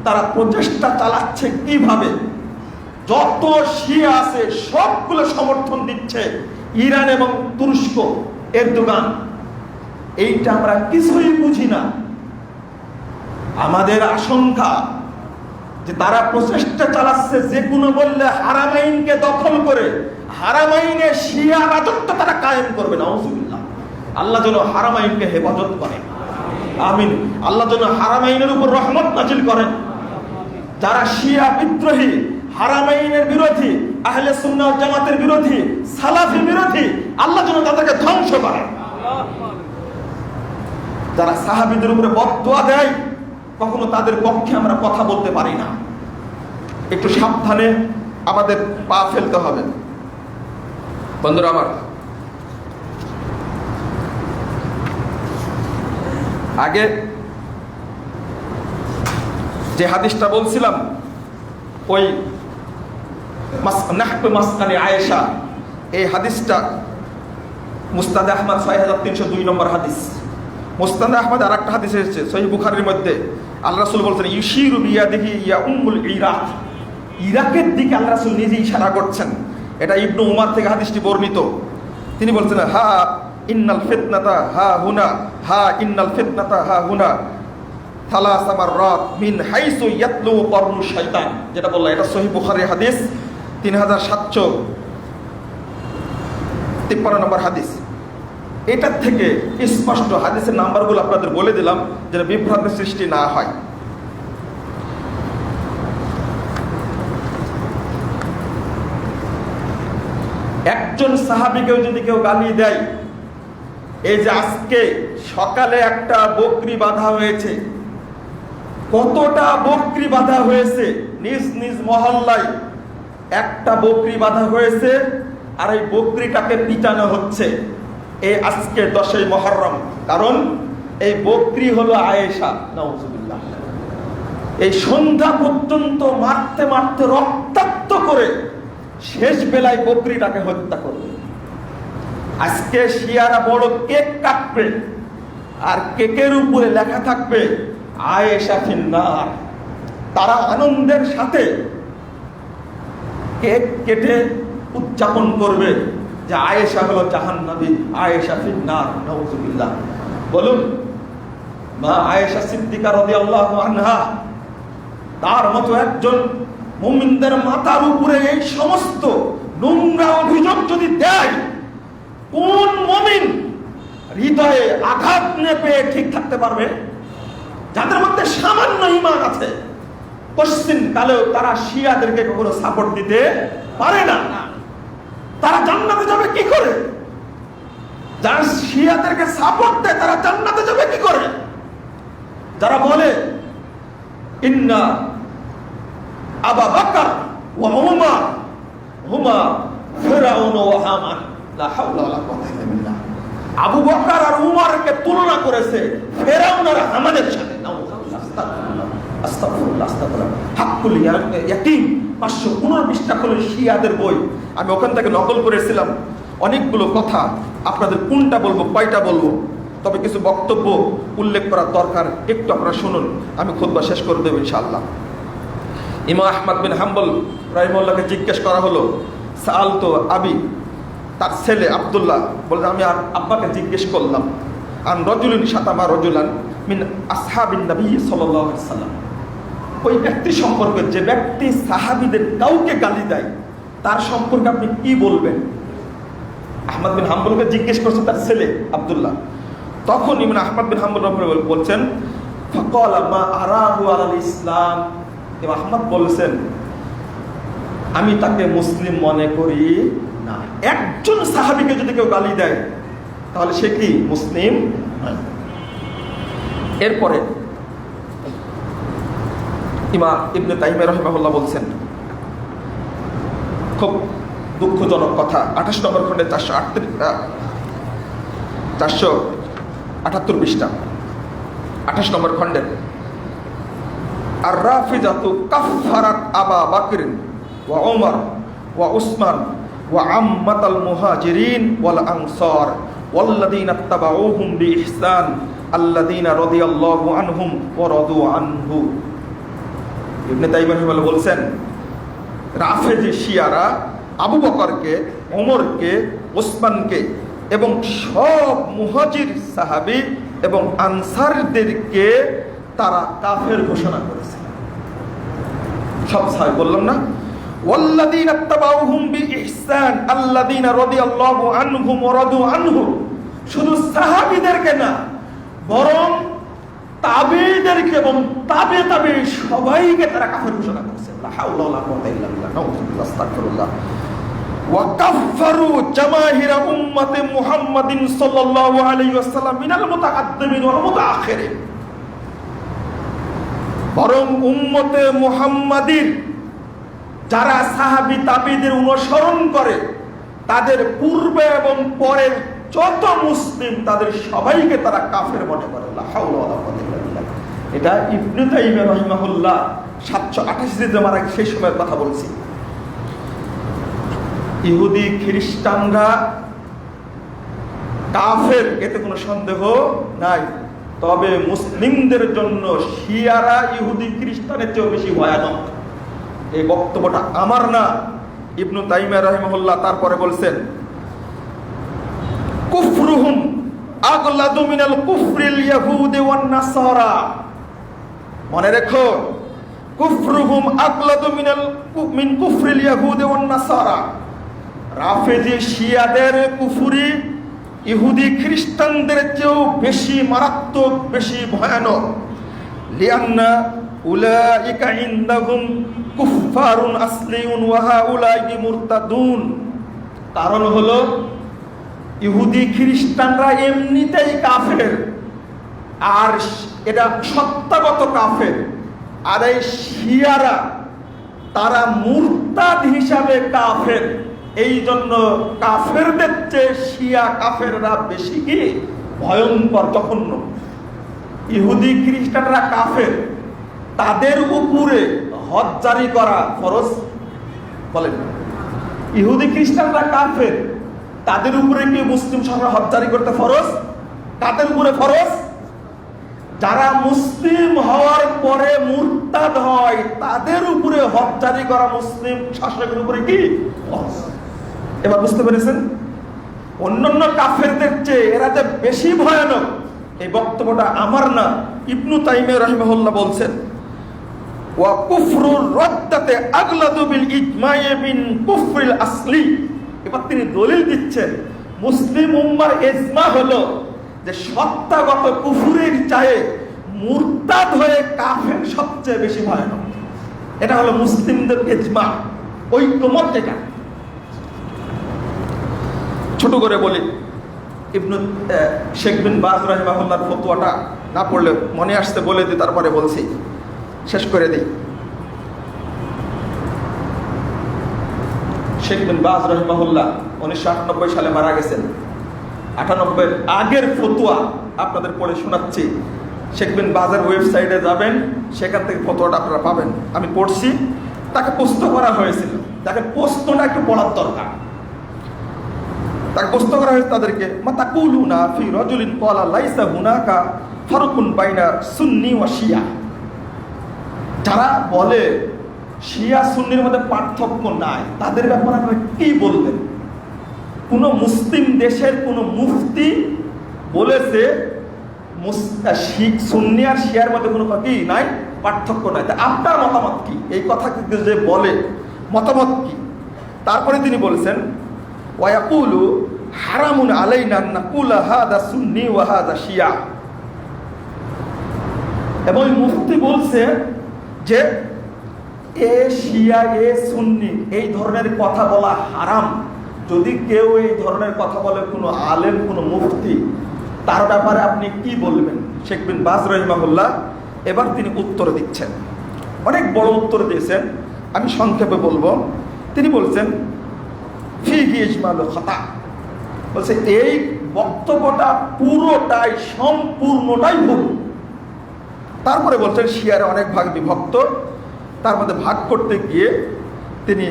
তারা প্রচেষ্টা চালাচ্ছে কিভাবে যত শিয়া আছে সবগুলো সমর্থন দিচ্ছে ইরান এবং তুরস্ক, এরদোগান। এইটা আমরা কিছুই বুঝি না। আমাদের আশঙ্কা যে তারা প্রচেষ্টা চালাচ্ছে যে কোনো বললে হারামাইনকে দখল করে হারামাইনে শিয়া রাজত্ব তারা কায়েম করবে। নাউজুবিল্লাহ, আল্লাহ যেন হারামাইনকে হেফাজত করে, আমিন। আল্লাহ যেন হারামাইনের উপর রহমত নাজিল করেন। যারা শিয়া বিদ্রোহী, হারামাইনের বিরোধী, আহলে সুন্নাহ ওয়াল জামাতের বিরোধী, সালাফি বিরোধী, আল্লাহ যেন তাদেরকে ধ্বংস করে। যারা সাহাবীদের উপরে বদদুয়া দেয়, কখনো তাদের পক্ষে আমরা কথা বলতে পারি না। একটু সাবধানে আমাদের পা ফেলতে হবে। বন্ধুরা আমার, আগে যে হাদিসটা বলছিলাম, ওই নাহবে মাসকানে আয়েশা, এই হাদিসটা মুসনাদ আহমদ 6302 নম্বর হাদিস। মুসনাদ আহমদ আর একটা হাদিস এসেছে সহিহ বুখারীর মধ্যে, আল্লাহ রাসূল বলছেন ইউশিরু বিয়াদিহি ইয়া উম্মুল ইরাক, ইরাকের দিকে আল্লাহ রাসূল নিজে ইশারা করছেন। এটা ইবনু উমার থেকে হাদিসটি বর্ণিত। তিনি বলছেন হা ইন্নাল ফিতনাতা হা হুনা, হা ইন্নাল ফিতনাতা হা হুনা থালাসা মাররাত মিন হাইসু ইয়াতলু করনু শাইতান, যেটা বললাম এটা সহিহ বুখারী হাদিস 3753 নম্বর হাদিস। এটার থেকে স্পষ্ট হাদিসের নাম্বারগুলো আপনাদের বলে দিলাম যেন বিভ্রান্তির সৃষ্টি না হয়। একজন সাহাবীকেও যদি কেউ গালি দেয়, এই যে আজকে সকালে একটা বকরি বাঁধা হয়েছে, কতটা বকরি বাঁধা হয়েছে নিজ নিজ মহল্লায়, একটা বকরি বাঁধা হয়েছে আর এই বকরিটাকে পিটানো হচ্ছে এই আজকে 10ই মুহররম। কারণ এই বকরি হলো আয়েশা, নাউজুবিল্লাহ। এই সন্ধ্যা পর্যন্ত মারতে মারতে রক্তাক্ত করে শেষ বেলায় বকরিটাকে হত্যা করবে। আজকে শিয়ারা বড় কেক কাটবে আর কেকের উপরে লেখা থাকবে আয়েশা ফিন্নার। তারা আনন্দের সাথে কেক কেটে উদযাপন করবে যে আয়েশা হলো জাহান্নামী, আয়েশা ফিন্নার, নাউজুবিল্লাহ। বলুন,
মা আয়েশা সিদ্দিকা রাদিয়াল্লাহু আনহা, তার মতো একজন মুমিনদের মাথার উপরে এই সমস্ত নোংরা অভিযোগ যদি দেয়, কোন মুমিন হৃদয়ে আঘাত নেপে ঠিক থাকতে পারবে? যাদের মধ্যে সামান্য ঈমান আছে, পশ্চিম কালেও তারা শিয়াদেরকে কখনো সাপোর্ট দিতে পারে না। তারা জান্নাতে যাবে কি করে? যারা শিয়াদেরকে সাপোর্ট দেয় তারা জান্নাতে যাবে কি করে? যারা বলে ইন্না আবু বকর ওয়া উমর হুমা ফিরআউন ওয়া হামান, লা হাওলা ওয়ালা কুওয়াতা ইল্লা বিল্লাহ। আবু বকর আর উমরকে তুলনা করেছে ফিরআউন আর হামানের সাথে। আস্তাগফিরুল্লাহ, আস্তাগফিরুল্লাহ। হাক্কুল ইয়াকিন 515 পৃষ্ঠা খোলেন শিয়াদের বই। আমি ওখান থেকে নকল করেছিলাম অনেকগুলো কথা। আপনাদের কোনটা বলবো, কয়টা বলবো, তবে কিছু বক্তব্য উল্লেখ করার দরকার, একটু আপনারা শুনুন, আমি খুতবা শেষ করে দেব ইনশাআল্লাহ। ইমাম আহমদ বিন হাম্বল রাহিমাহুল্লাহকে জিজ্ঞেস করা হলো, সাআলতু আবি, তার ছেলে আব্দুল্লাহ বলে, আমি আর আব্বাকে জিজ্ঞেস করলাম, আন রাজুলিন শাতামা রাজুলান মিন আসহাবিন নবী সাল্লাল্লাহু আলাইহি ওয়াসাল্লাম, ওই ব্যক্তি সম্পর্কে যে ব্যক্তি সাহাবীদের কাউকে গালি দেয় তার সম্পর্কে আপনি কি বলবেন? আহমদ বিন হাম্বলকে জিজ্ঞেস করছে তার ছেলে আব্দুল্লাহ। তখন ইমাম আহমদ বিন হাম্বল বলছেন, ফাকালা মা আরাহু আলাল ইসলাম, ইমাম আহমদ বলেছেন, আমি তাকে মুসলিম মনে করি না। একজন সাহাবীকে যদি কেউ গালি দেয় তাহলে সে কি মুসলিম নয়। এরপরে ইমাম ইবনে তাইমিয়া রাহিমাহুল্লাহ বলছেন, খুব দুঃখজনক কথা, 28 নম্বর খণ্ডে 478 পৃষ্ঠা, 28 নম্বর খণ্ডের, আর রাফিজাতু কাফফারাত আবা বকর ওয়া উমর ওয়া উসমান ওয়া আম্মাতাল মুহাজিরিন ওয়াল আনসার ওয়াল্লাযীনা ইত্তাবাউহুম বিইহসান আল্লাযীনা রাদিয়াল্লাহু আনহুম ওয়া রাদু আনহু। ইবনে তাইমিয়া রাহিমাহুল্লাহ বলছেন, রাফেজি শিয়ারা আবু বকরকে, ওমরকে, ওসমানকে এবং সব মুহাজির সাহাবী এবং আনসারদেরকে তারা কাফের ঘোষণা করেছে। সব সাহাবী বললাম না, ওয়াল্লাযীনা ইত্তাবাউহুম বিইহসান আল্লাযীনা রাদিয়াল্লাহু আনহুম ওয়া রাদু আনহু, শুধু সাহাবীদেরকে না বরং তাবেঈদেরকে এবং তাবে সবাইকে তারা কাফের ঘোষণা করেছে। লা হাওলা ওয়ালা কুওয়াতা ইল্লা বিল্লাহ, নাউযুবিল্লাহ, আস্তাগফিরুল্লাহ। ওয়া কাফফারু জামাহিরা উম্মতি মুহাম্মাদিন সাল্লাল্লাহু আলাইহি ওয়াসাল্লাম মিনাল মুতাআদ্দিমিন ওয়াল মুতাআখিরিন, বরং উম্মতে মুহাম্মাদির যারা সাহাবী তাবেঈদের অনুসরণ করে তাদের পূর্বে এবং পরের যত মুসলিম তাদের সবাইকে তারা কাফের মনে করে। লা হাওলা ওয়ালা কুওয়াতা ইল্লা বিল্লাহ। এটা ইবনে তাইমিয়া রাহিমাহুল্লাহ 788 মারা সেই সময়ের কথা বলছি। ইহুদি খ্রিস্টানরা কাফের, এতে কোনো সন্দেহ নাই, তবে মুসলিমদের জন্য শিয়ারা ইহুদি খ্রিস্টানের চেয়ে বেশি ভয়ানক। এই বক্তব্যটা আমার না, ইবনে তাইমিয়া রাহিমাহুল্লাহ তারপরে বলছেন, কুফরুহুম আগলাদু মিনাল কুফরিল ইয়াহুদি ওয়ান নাসারা, মনে রেখো, কুফরুহুম আগলাদু মিন কুফরিল ইয়াহুদি ওয়ান নাসারা, রাফেজি শিয়াদের কুফরি ইহুদি খ্রিস্টানদের চেয়েও বেশি মারাত্মক, বেশি ভয়ানক। লিআন্না উলাইকা ইনদাহুম কুফফারুন আসলিউন ওয়া হাউলাই মুরতাদুন, কারণ হলো ইহুদি খ্রিস্টানরা এমনিতেই কাফের, আর এটা সত্তাগত কাফের, আর এই শিয়ারা তারা মুরতাদ হিসাবে কাফের। এই জন্য কাফেরদের চেয়ে শিয়া কাফেররা বেশি কি ভয়ঙ্কর, জঘন্য। ইহুদি খ্রিস্টানরা কাফের, তাদের উপরে হজ জারি করা ফরজ। বলেন, ইহুদি খ্রিস্টানরা কাফের, তাদের উপরে কি মুসলিম সরকার হজ জারি করতে ফরজ? তাদের উপরে ফরজ। যারা মুসলিম হওয়ার পরে মুরতাদ হয় তাদের উপরে হজ জারি করা মুসলিম শাসকের উপরে কি ফরজ। এবার বুঝতে পেরেছেন? অন্যান্য কাফেরদের চেয়ে এরা যে বেশি ভয়ানক এই বক্তব্যটা আমার না, ইবনু তাইমিয়া রাহিমাহুল্লাহ বলছেন ওয়া কুফরুর রাদ্দাতে আগলাদু বিল ইজমা'i মিন কুফরিল আসলি। এবার তিনি দলিল দিচ্ছেন মুসলিম উম্মার ইজমা হলো যে সত্তাগত কুফরের চাইতে মুরতাদ হয়ে কাফের সবচেয়ে বেশি ভয়ানক। এটা হলো মুসলিমদের ইজমা, ঐকমত। এটা ছোট করে বলি, শেখ বিন বাজ রাহিমাহুল্লাহর ফতোয়াটা না পড়লে মনে আসতে বলে দিই, তারপরে বলছি, শেষ করে দিই। শেখ বিন বাজ রাহিমাহুল্লাহ 1998 সালে মারা গেছেন। 98 আগের ফতোয়া আপনাদের পড়ে শোনাচ্ছি। শেখ বিন বাজের ওয়েবসাইটে যাবেন, সেখান থেকে ফতোয়াটা আপনারা পাবেন। আমি পড়ছি, তাকে প্রশ্ন করা হয়েছিল, দেখেন প্রশ্নটা একটু পড়ার দরকার। তাকে প্রশ্ন করা হয়েছে তাদেরকে, মা তাকুলুনা ফি রাজুলিন ক্বালা লাইসা হুনাকা ফারকুন বাইনা সুন্নি ওয়া শিয়া। যারা বলে শিয়া সুন্নির মধ্যে পার্থক্য নাই, তাদের ব্যাপারে আপনারা কি বলবেন? কোন মুসলিম দেশের কোন মুফতি বলেছে সুন্নি আর শিয়ার মধ্যে কোনো কি নাই, পার্থক্য নাই? তা আপনার মতামত কি? এই কথা যে বলে মতামত কি? তারপরে তিনি বলেছেন ওয়ায়াকুলু হারামুন আলাইনা আন নাকুলা হাদা সুন্নি ওয়া হাদা শিয়া। এবং মুফতি বলছে যে এ শিয়া এ সুন্নি এই ধরনের কথা বলা হারাম। যদি কেউ এই ধরনের কথা বলে কোনো আলেম, কোনো মুফতি, তার ব্যাপারে আপনি কি বলবেন? শেখ বিন বাজ রাহিমাহুল্লাহ এবার তিনি উত্তর দিচ্ছেন, অনেক বড় উত্তর দিয়েছেন, আমি সংক্ষেপে বলবো। তিনি বলছেন ফিহি ইজমালুল খাতা, বলছে এই বক্তব্যটা পুরোটাই সম্পূর্ণটাই ভুল। তারপরে বলছেন শিয়ার অনেক ভাগ বিভক্ত, তার মধ্যে ভাগ করতে গিয়ে তিনি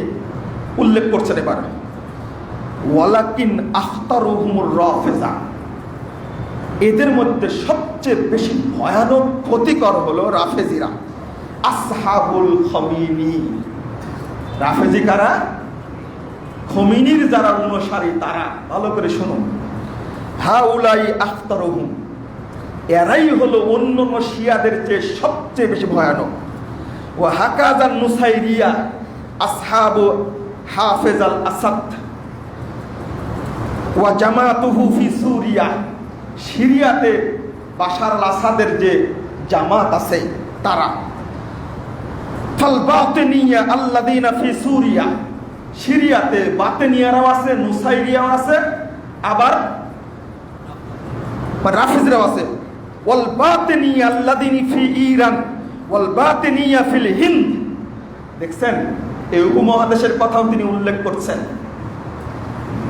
উল্লেখ করছেন এবার ওয়ালাকিন আখতারুহুমুর রাফিজা, এদের মধ্যে সবচেয়ে বেশি ভয়ানক ক্ষতিকর হলো রাফেজিরা, আসহাবুল খমিনি। রাফেজি কারা? খমিনির যারা অনুসারী তারা। ভালো করে শুনুন, হাউলাই আখতারুহুম, এরাই হলো অন্য শিয়াদের চেয়ে সবচেয়ে বেশি ভয়ানক। ও হাকাজান নুসাইরিয়া আসহাবু হাফেজ আল আসাদ ওয়া জামাতুহু ফি সুরিয়া, সিরিয়াতে বাশার আল আসাদের যে জামাত আছে তারা। ফাল বাতিনিয়া আল্লাযিনা ফি সুরিয়া, সিরিয়াতে বাতিনিয়ারাও আছে, নুসাইরিয়াও আছে, আবার রাফিজরাও আছে। ওয়াল বাতিনিয়া আল্লাযিনা ফি ইরান ওয়াল বাতিনিয়া ফিল হিন্দ। দেখছেন, এই উপমহাদেশের কথাও তিনি উল্লেখ করছেন।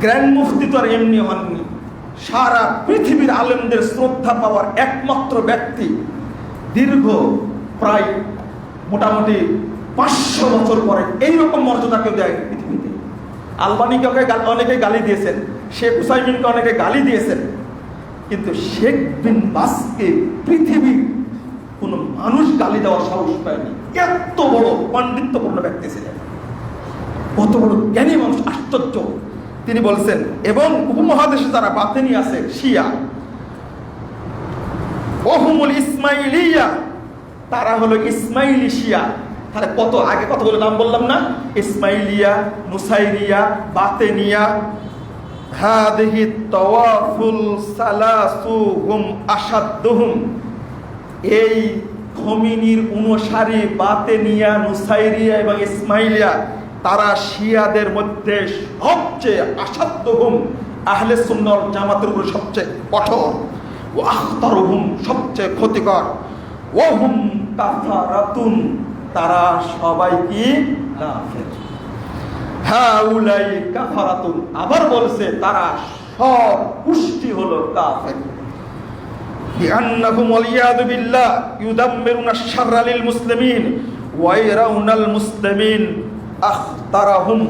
গ্র্যান্ড মুফতি তো আর এমনি হননি, সারা পৃথিবীর আলেমদের শ্রদ্ধা পাওয়ার একমাত্র ব্যক্তি। দীর্ঘ প্রায় মোটামুটি 500 বছর পরে এইরকম মর্যাদা কেউ দেয় পৃথিবীতে। আলবানিকে অনেকে গালি দিয়েছেন, শেখ উসাইমিনকে অনেকে গালি দিয়েছেন, কিন্তু শেখ বিন বাজকে পৃথিবীর কোন মানুষ গালি দেওয়ার সাহস পায়নি। এত বড় পাণ্ডিত্যপূর্ণ ব্যক্তি ছিলেন, কত বড় জ্ঞানী মানুষ, আশ্চর্য। তিনি বলছেন, এবং উপমহাদেশে যারা বাতিনি আছে শিয়া, ওহুমুল ইসমাইলিয়া, তারা হলো ইসমাইলি শিয়া। তাহলে কত আগে কতগুলো নাম বললাম না? ইসমাইলিয়া, নুসাইরিয়া, বাতেনিয়া। হাদিহি তাওয়াফুল সালাসুহুম আশাদ্দুহুম, এই খমিনির অনুসারী বাতেনিয়া, নুসাইরিয়া এবং ইসমাইলিয়া, তারা শিয়াদের মধ্যে সবচেয়ে আশাদ্দুহুম, আহলে সুন্নাহ ওয়াল জামাতের উপর সবচেয়ে কঠোর, ওয়া আখতারুহুম, সবচেয়ে ক্ষতিকর, ওয়াহুম কাফারাতুন, তারা সবাই কি কাফের। হাউলাই কাফারাতুন, আবার বলছে তারা সব পুষ্টি হলো কাফের। বিআন্নাহুম ওয়ালিয়াযু বিল্লাহ ইউদাম্মিরুনা শাররা লিল মুসলিমিন ওয়া ইয়ারাউনাল মুসলিমিন আখতারাহুম।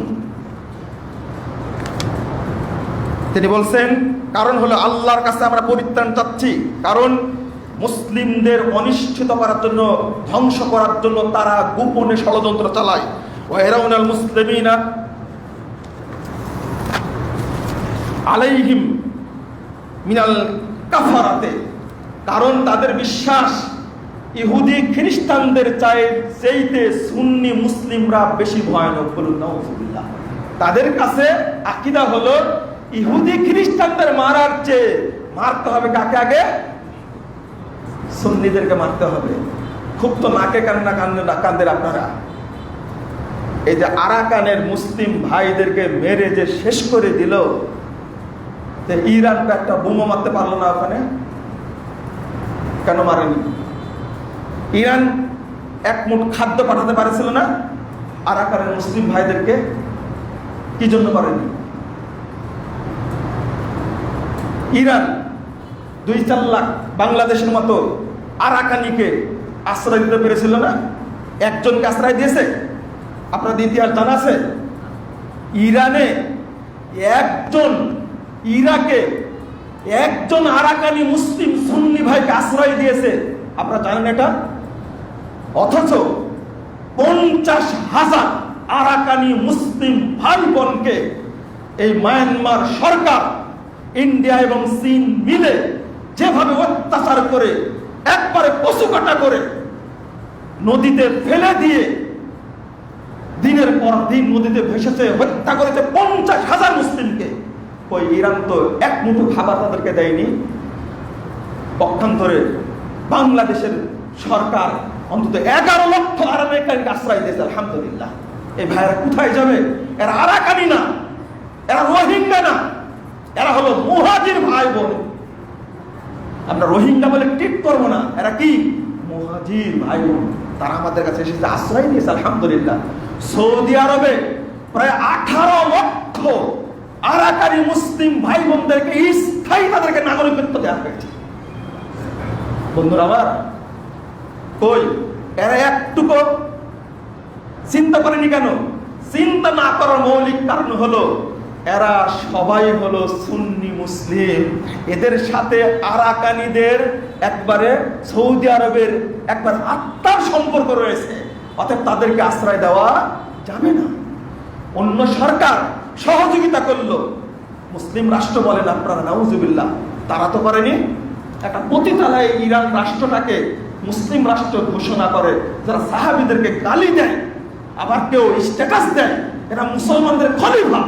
তিনি বলছেন কারণ হলো আল্লাহর কাছে আমরা পরিত্রাণ চাচ্ছি, কারণ মুসলিমদের অনিশ্চিত করার জন্য, ধ্বংস করার জন্য তারা গোপনে ষড়যন্ত্র চালায়। ওয়া ইয়ারাউনাল মুসলিমিনা আলাইহিম মিনাল কাফারাতে, কারণ তাদের বিশ্বাস ইহুদি খ্রিস্টানদের চাইতে সুন্নি মুসলিমরা বেশি ভয়ানক। বলুন নাউজুবিল্লাহ। তাদের কাছে আকীদা হলো ইহুদি খ্রিস্টানদের মারার চেয়ে মারতে হবে কাকে আগে? সুন্নিদেরকে মারতে হবে। খুব তো নাকে কান্দের আপনারা। এই যে আরাকানের মুসলিম ভাইদেরকে মেরে যে শেষ করে দিল, ইরান তো একটা বোমা মারতে পারলো না ওখানে। কেন মারেনি? ইরান এক মুঠ খাদ্য পাঠাতে পারেছিল না আরাকানের মুসলিম ভাইদেরকে? কি জন্য পারেনি? ইরান 2-4 লাখ বাংলাদেশের মতো আরাকানিকে আশ্রয় দিতে পেরেছিল না? একজনকে আশ্রয় দিয়েছে? আপনাদের ইতিহাস জানা আছে? ইরানে ইরাকে একজন আরাকানি মুসলিম সুন্নি ভাইকে আশ্রয় দিয়েছে। আপনারা জানেন এটা? অথচ 50,000 আরাকানি মুসলিম ভাই বোনকে এই মায়ানমার সরকার, ইন্ডিয়া এবং চীন মিলে যেভাবে অত্যাচার করে, একবারে পশু কাটা করে নদীতে ফেলে দিয়ে দিনের পর দিন নদীতে ভেসেছে, হত্যা করেছে 50,000 মুসলিমকে। ওই ইরান তো এক মুঠো খাবার তাদেরকে দেয়নি। পক্ষান্তরে বাংলাদেশের সরকার অন্তত 11 লক্ষ আরাকানিকে আশ্রয় দিয়েছে। আলহামদুলিল্লাহ। এই ভাইয়েরা কোথায় যাবে? এরা আরাকানি না, এরা রোহিঙ্গা না, এরা হলো মুহাজির ভাই বোন। আমরা রোহিঙ্গা বলে ট্রিট করবো না, এরা কি? মুহাজির ভাই বোন। তারা আমাদের কাছে এসেছে, আশ্রয় নিয়েছে। আলহামদুলিল্লাহ। সৌদি আরবে প্রায় 18 লক্ষ আরাকানি মুসলিম ভাই বোনদেরকে স্থায়ী তাদেরকে নাগরিকত্ব দেওয়া হয়েছে। বন্ধুরা আমার, কই এরা একটুকু চিন্তা করেনি কেন? চিন্তা না করার মৌলিক কারণ হলো এরা সবাই হলো সুন্নি মুসলিম। এদের সাথে আরাকানিদের একবারে সৌদি আরবের একবার আত্মার সম্পর্ক রয়েছে। অতএব তাদেরকে আশ্রয় দেওয়া যাবে না। অন্য সরকার সহযোগিতা করলো, মুসলিম রাষ্ট্র বলেন আপনারা, নাউজুবিল্লাহ। তারা তো করেনি। একটা পতিতালয় ইরান রাষ্ট্রটাকে মুসলিম রাষ্ট্র ঘোষণা করে, যারা সাহাবীদেরকে গালি দেয়, আবার কেউ স্ট্যাটাস দেয় এরা মুসলমানদের খলিফা।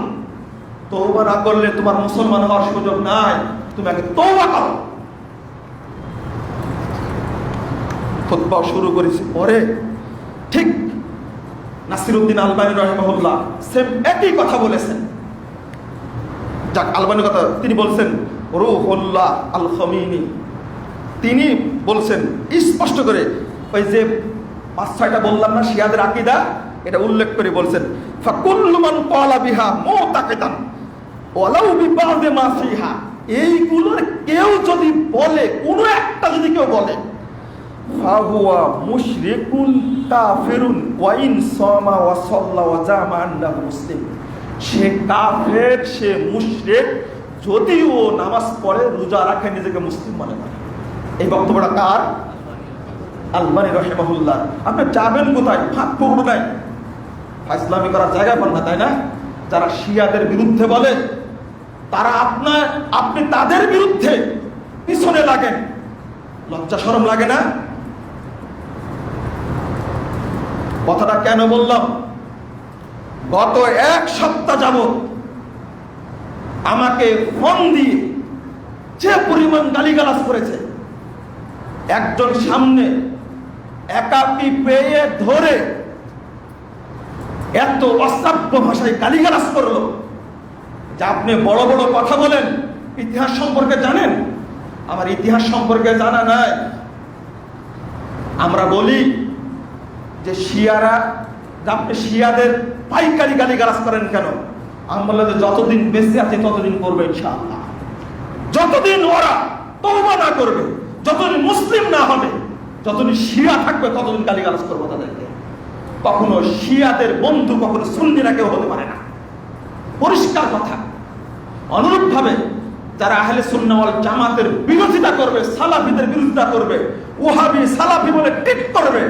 তওবা না করলে তোমার মুসলমান হওয়ার সুযোগ নাই, তুমি আগে তওবা করো। খুতবা শুরু করেছি পরে, ঠিক নাসিরউদ্দিন আলবানী রাহিমাহুল্লাহ সেম একই কথা বলেছেন। যাক, আলবানীর কথা তিনি বলছেন, রুহুল্লাহ আল খামিনি তিনি বলছেন স্পষ্ট করে, ওই যে 5-6টা বললাম না শিয়াদের আকীদা, এটা উল্লেখ করে বলছেন, ফাকুল্লু মান ক্বালা বিহা মুতাকিদান ওয়ালাউ বিবাযি মা ফিহা। এইগুলোর কেউ যদি বলে, কোনো একটা যদি কেউ বলে, ফাহুয়া মুশরিকুন কাফিরুন ওয়া ইন সামা ওয়া সাল্লা ওয়া জামা আন্নাহু মুসলিম। সে কাফের, সে মুশরিক, যদিও নামাজ পড়ে, রোজা রাখে, নিজেকে মুসলিম মনে করে। এই বক্তব্যটা কার? আলবানী রাহিমাহুল্লাহ। আপনি যাবেন কোথায়? ফাঁক ফোকরো নাই, ফাইজলামি করার জায়গা পান না, তাই না? যারা শিয়াদের বিরুদ্ধে বলে, তারা আপনি তাদের বিরুদ্ধে পিছনে লাগেন, লজ্জা শরম লাগে না? কথাটা কেন বললাম? গত 1 সপ্তাহ যাবত আমাকে ফোন দিয়ে যে পরিমাণ গালিগালাজ করেছে, একজন সামনে একাকী পেয়ে ধরে এত অসভ্য ভাষায় গালিগালাজ করলো যে আপনি বড় বড় কথা বলেন, ইতিহাস সম্পর্কে জানেন? আমার ইতিহাস সম্পর্কে জানা নাই। আমরা বলি যে শিয়ারা, আপনি শিয়াদের পাইকারি গালিগালাজ করেন কেন? আমি বললাম যে যতদিন বেঁচে আছে ততদিন করবে ইনশাআল্লাহ। যতদিন ওরা তওবা না করবে, যতদিন মুসলিম না হবে, যতদিন শিয়া থাকবে, ততদিন গালিগালাজ করবো তাদেরকে। কখনো শিয়াদের বন্ধু কখনো সুন্নিরা কেউ হতে পারে না, পরিষ্কার কথা। অনুরূপ ভাবে যারা আহলে সুন্নাহ ওয়াল জামাতের বিরোধিতা করবে, সালাফিদের বিরোধিতা করবে, ওহাবি সালাফি বলে টিক করবে,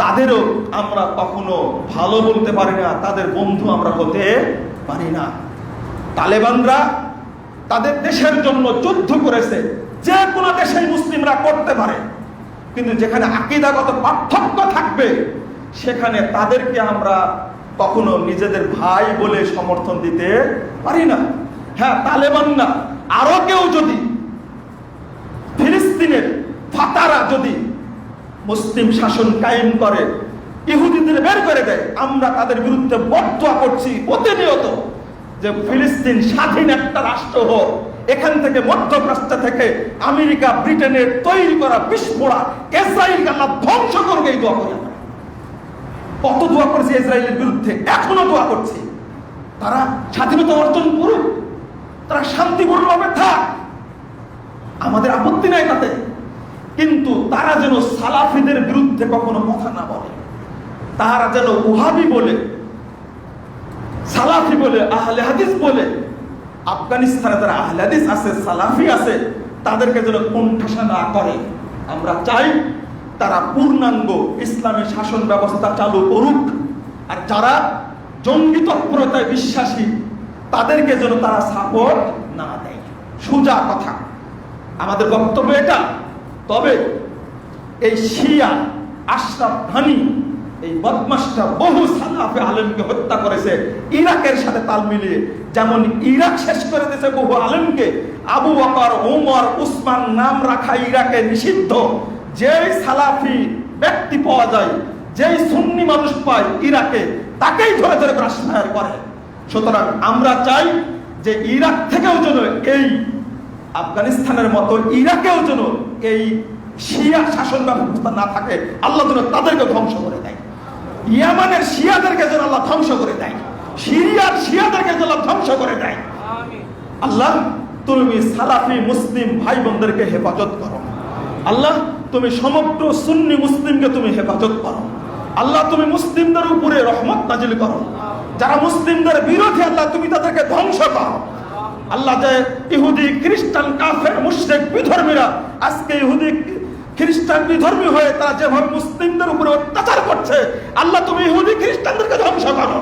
তাদেরও আমরা কখনো ভালো বলতে পারি না, তাদের বন্ধু আমরা হতে পারি না। তালেবানরা তাদের দেশের জন্য যুদ্ধ করেছে, যে কোনো দেশেই মুসলিমরা করতে পারে, কিন্তু যেখানে আকীদাগত পার্থক্য থাকবে সেখানে তাদেরকে আমরা কখনো নিজেদের ভাই বলে সমর্থন দিতে পারি না। হ্যাঁ, তালেবান না, আরো কেউ যদি, ফিলিস্তিনের ফাতারা যদি মুসলিম শাসন কায়েম করে, ইহুদিদের বের করে দেয়, আমরা তাদের বিরুদ্ধে বদদোয়া করছি প্রতিনিয়ত যে ফিলিস্তিন স্বাধীন একটা রাষ্ট্র হোক, এখান থেকে মধ্যপ্রাচ্য থেকে আমেরিকা ব্রিটেনের তৈরি করা বিস্ফোরা ইসরায়েলকে আল্লাহ ধ্বংস করবে, এই দোয়া করি আমরা। কত দোয়া করেছি ইসরায়েলের বিরুদ্ধে, এখনো দোয়া করছি। তারা স্বাধীনতা অর্জন করুক, তারা শান্তিপূর্ণভাবে থাক, আমাদের আপত্তি নাই তাতে, কিন্তু তারা যেন সালাফিদের বিরুদ্ধে কখনো কথা না বলে। তারা যেন ওহাবি বলে, সালাফি বলে, আহলে হাদিস বলে, আফগানিস্তানে যারা আহলে হাদিস আছে, সালাফি আছে, তাদেরকে যেন কোণঠাসা না করে। আমরা চাই তারা পূর্ণাঙ্গ ইসলামী শাসন ব্যবস্থা চালু করুক, আর যারা জঙ্গি তৎপরতায় বিশ্বাসী তাদেরকে যেন তারা সাপোর্ট না দেয়। সোজা কথা, আমাদের বক্তব্য এটা। তবে এই শিয়া আশরাফ ঘানি, এই বদমাশটা বহু সালাফে আলেমকে হত্যা করেছে ইরাকের সাথে তাল মিলিয়ে। যেমন ইরাক শেষ করে দিয়েছে বহু আলেমকে, আবু বকর, ওমর, উসমান নাম রাখা ইরাকে নিষিদ্ধ। যেই সালাফি ব্যক্তি পাওয়া যায়, যেই সুন্নি মানুষ পায় ইরাকে, তাকেই ধরে ধরে ব্রাশফায়ার করে। সুতরাং আমরা চাই যে ইরাক থেকেও যেন, এই আফগানিস্তানের মতো ইরাকেও যেন এই শিয়া শাসন ব্যবস্থা না থাকে, আল্লাহ যেন তাদেরকে ধ্বংস করে দেয়। ইয়ামানের শিয়াদেরকে যেন আল্লাহ ধ্বংস করে দেয়, সিরিয়ার শিয়াদেরকে যেন আল্লাহ ধ্বংস করে দেয়। আল্লাহ তুমি সালাফি মুসলিম ভাই বোনদেরকে হেফাজত করো। আল্লাহ তুমি সমগ্র সুন্নি মুসলিমকে তুমি হেফাজত করো। আল্লাহ তুমি মুসলিমদের উপরে রহমত নাজিল করো। যারা মুসলিমদের বিরোধী, আল্লাহ তুমি তাদেরকে ধ্বংস করো। আল্লাহ, যে ইহুদি খ্রিস্টান কাফের মুশরিক বিধর্মীরা আজকে ইহুদি খ্রিস্টান বিধর্মী হয়ে তারা যেভাবে মুসলিমদের উপরে অত্যাচার করছে, আল্লাহ তুমি ইহুদি খ্রিস্টানদেরকে ধ্বংস করো।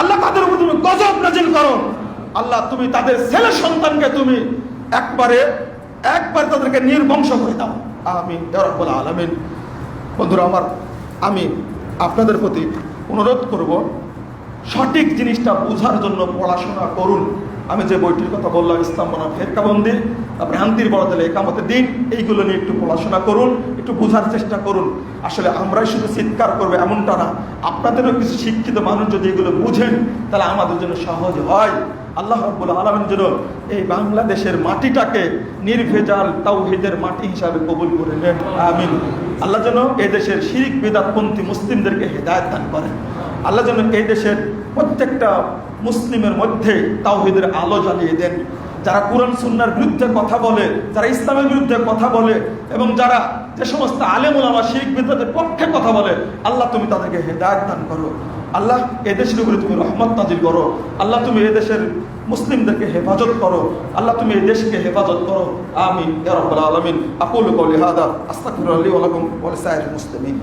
আল্লাহ তাদের উপর তুমি গজব নাজিল করো। আল্লাহ তুমি তাদের ছেলে সন্তানকে তুমি একবার তাদেরকে নির্বংশ করে দাও। আমিন ইয়া রাব্বুল আলামিন। বন্ধুরা আমার, আমি আপনাদের প্রতি অনুরোধ করব, সঠিক জিনিসটা বোঝার জন্য পড়াশোনা করুন। আমি যে বইটির কথা বললাম, ইসলাম বনাম ফেরকাবন্দি, ভ্রান্তির বড়তলে একামতের দিন, এইগুলো নিয়ে একটু পড়াশোনা করুন, একটু বোঝার চেষ্টা করুন। আসলে আমরাই শুধু চিৎকার করবে এমনটা না, আপনাদেরও কিছু শিক্ষিত মানুষ যদি এগুলো বুঝেন, তাহলে আমাদের জন্য সহজ হয়। আল্লাহ রাব্বুল আলামিন যেন এই বাংলাদেশের মাটিটাকে নির্ভেজাল তাওহীদের মাটি হিসাবে কবুল করে নেন। আমিন। আল্লাহ যেন এই দেশের শিরক বিদআতপন্থী মুসলিমদেরকে হেদায়েত দান করেন। আল্লাহ যেন এই দেশের প্রত্যেকটা মুসলিমের মধ্যে তাওহীদের আলো জ্বালিয়ে দেন। যারা কুরআন সুন্নাহর বিরুদ্ধে কথা বলে, যারা ইসলামের বিরুদ্ধে কথা বলে, এবং যারা যে সমস্ত আলেম ওলামা শিরক বিদআতের পক্ষে কথা বলে, আল্লাহ তুমি তাদেরকে হেদায়েত দান করো। আল্লাহ এদেশের উপরে তুমি রহমত নাজিল করো। আল্লাহ তুমি এদেশের মুসলিমদেরকে হেফাজত করো। আল্লাহ তুমি এই দেশকে হেফাজত করো। আমিন ইয়া রাব্বাল আলামিন। আকুলু কওলি হাদা আস্তাগফিরুল্লাহ লি ওয়া লাকুম ওয়া লিসাইরিল মুসলিমিন।